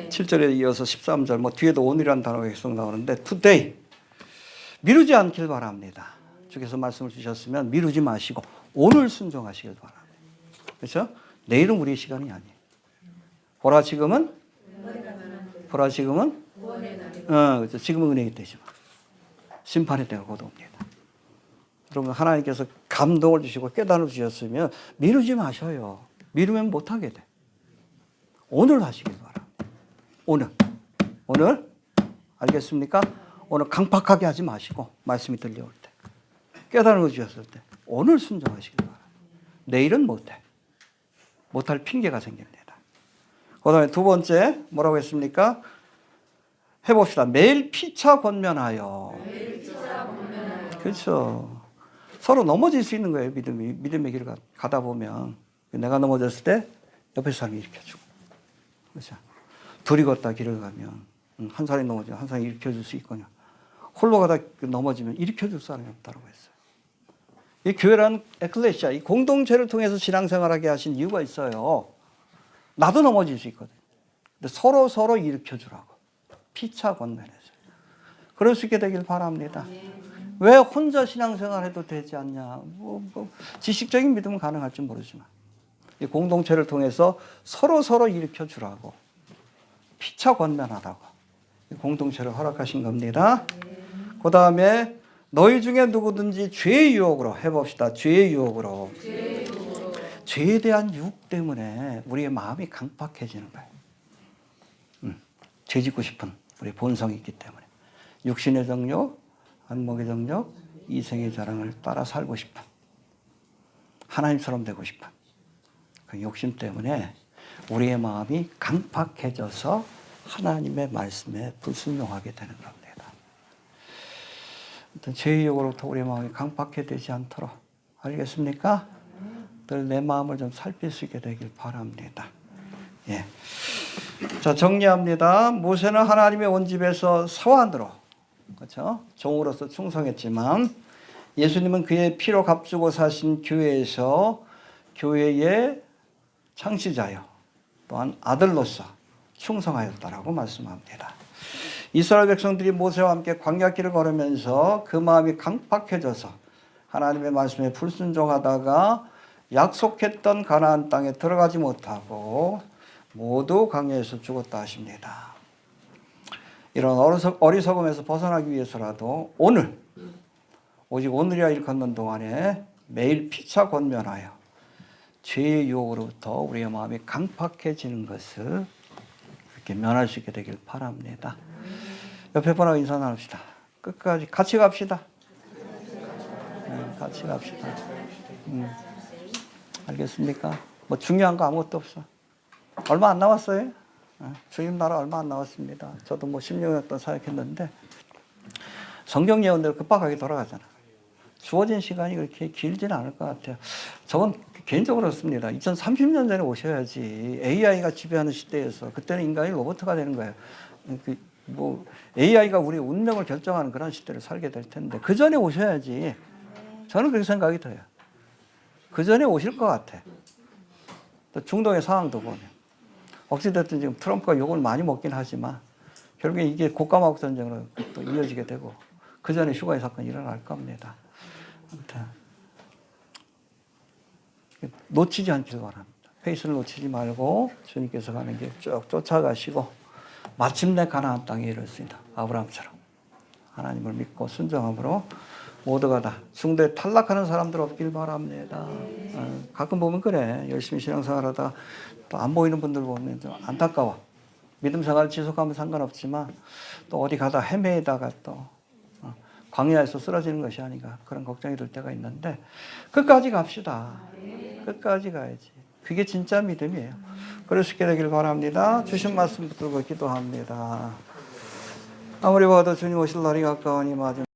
7절에 이어서 13절 뭐 뒤에도 오늘이라는 단어가 계속 나오는데 today 미루지 않길 바랍니다. 주께서 말씀을 주셨으면 미루지 마시고 오늘 순종하시길 바랍니다. 그렇죠? 내일은 우리의 시간이 아니에요. 보라 지금은 그렇죠. 지금은 은혜의 때지만 심판의 때가 곧 옵니다. 여러분 하나님께서 감동을 주시고 깨달음을 주셨으면 미루지 마셔요. 미루면 못하게 돼. 오늘 하시길 바랍니다. 오늘 알겠습니까? 오늘 강팍하게 하지 마시고 말씀이 들려올 때 깨달음을 주셨을 때 오늘 순종하시길 바랍니다. 내일은 못해. 못할 핑계가 생깁니다. 그 다음에 두 번째 뭐라고 했습니까? 해봅시다. 매일 피차 권면하여. 그렇죠. 서로 넘어질 수 있는 거예요. 믿음의 길을 가다 보면 내가 넘어졌을 때 옆에 사람이 일으켜주고, 그렇죠. 둘이 걷다 길을 가면 한 사람이 넘어지면 한 사람이 일으켜줄 수 있거냐. 홀로 가다 넘어지면 일으켜줄 사람이 없다고 했어요. 이 교회라는 에클레시아, 이 공동체를 통해서 신앙생활하게 하신 이유가 있어요. 나도 넘어질 수 있거든. 근데 서로 일으켜주라고. 피차 권면해서. 그럴 수 있게 되길 바랍니다. 왜 혼자 신앙생활해도 되지 않냐. 지식적인 믿음은 가능할지 모르지만 이 공동체를 통해서 서로 일으켜주라고. 피차 권면하라고. 이 공동체를 허락하신 겁니다. 그 다음에 너희 중에 누구든지 죄의 유혹으로 해봅시다. 죄의 유혹으로. 죄에 대한 유혹 때문에 우리의 마음이 강팍해지는 거예요. 죄 짓고 싶은 우리 본성이 있기 때문에. 육신의 정욕, 안목의 정욕, 이생의 자랑을 따라 살고 싶은, 하나님처럼 되고 싶은 그 욕심 때문에 우리의 마음이 강팍해져서 하나님의 말씀에 불순종하게 되는 겁니다. 죄의 유혹으로부터 우리의 마음이 강팍해 되지 않도록, 알겠습니까? 늘 내 마음을 좀 살필 수 있게 되길 바랍니다. 예. 자, 정리합니다. 모세는 하나님의 온 집에서 사환으로, 그렇죠? 종으로서 충성했지만 예수님은 그의 피로 값주고 사신 교회에서 교회의 창시자요, 또한 아들로서 충성하였다라고 말씀합니다. 이스라엘 백성들이 모세와 함께 광야길을 걸으면서 그 마음이 강팍해져서 하나님의 말씀에 불순종하다가 약속했던 가나안 땅에 들어가지 못하고 모두 광야에서 죽었다 하십니다. 이런 어리석음에서 벗어나기 위해서라도 오늘, 오직 오늘이야 일컫는 동안에 매일 피차 권면하여 죄의 유혹으로부터 우리의 마음이 강팍해지는 것을 그렇게 면할 수 있게 되길 바랍니다. 옆에 분하고 인사 나눕시다. 끝까지 같이 갑시다. 네, 같이 갑시다. 알겠습니까? 뭐 중요한 거 아무것도 없어. 얼마 안 남았어요. 주님 나라 얼마 안 남았습니다. 저도 뭐 16년 동안 사역했는데 성경 예언대로 급박하게 돌아가잖아. 주어진 시간이 그렇게 길지는 않을 것 같아요. 저건 개인적으로 그렇습니다. 2030년 전에 오셔야지. AI가 지배하는 시대에서 그때는 인간이 로봇가 되는 거예요. AI가 우리의 운명을 결정하는 그런 시대를 살게 될 텐데 그 전에 오셔야지. 저는 그렇게 생각이 돼요. 그 전에 오실 것 같아. 또 중동의 상황도 보면 어찌됐든 지금 트럼프가 욕을 많이 먹긴 하지만 결국에 이게 국가마국 전쟁으로 또 이어지게 되고 그 전에 휴가의 사건이 일어날 겁니다. 아무튼 놓치지 않길 바랍니다. 페이스를 놓치지 말고 주님께서 가는 길 쭉 쫓아가시고 마침내 가나안 땅에 이르렀습니다. 아브라함처럼 하나님을 믿고 순종함으로 모두가 다 중도에 탈락하는 사람들 없길 바랍니다. 가끔 보면 그래. 열심히 신앙생활하다 또 안 보이는 분들 보면 좀 안타까워. 믿음 생활 지속하면 상관없지만 또 어디 가다 헤매다가 또 광야에서 쓰러지는 것이 아닌가 그런 걱정이 들 때가 있는데 끝까지 갑시다. 끝까지 가야지. 그게 진짜 믿음이에요. 그럴 수 있게 되길 바랍니다. 주신 말씀 붙들고 기도합니다. 아무리 봐도 주님 오실 날이 가까우니 마지막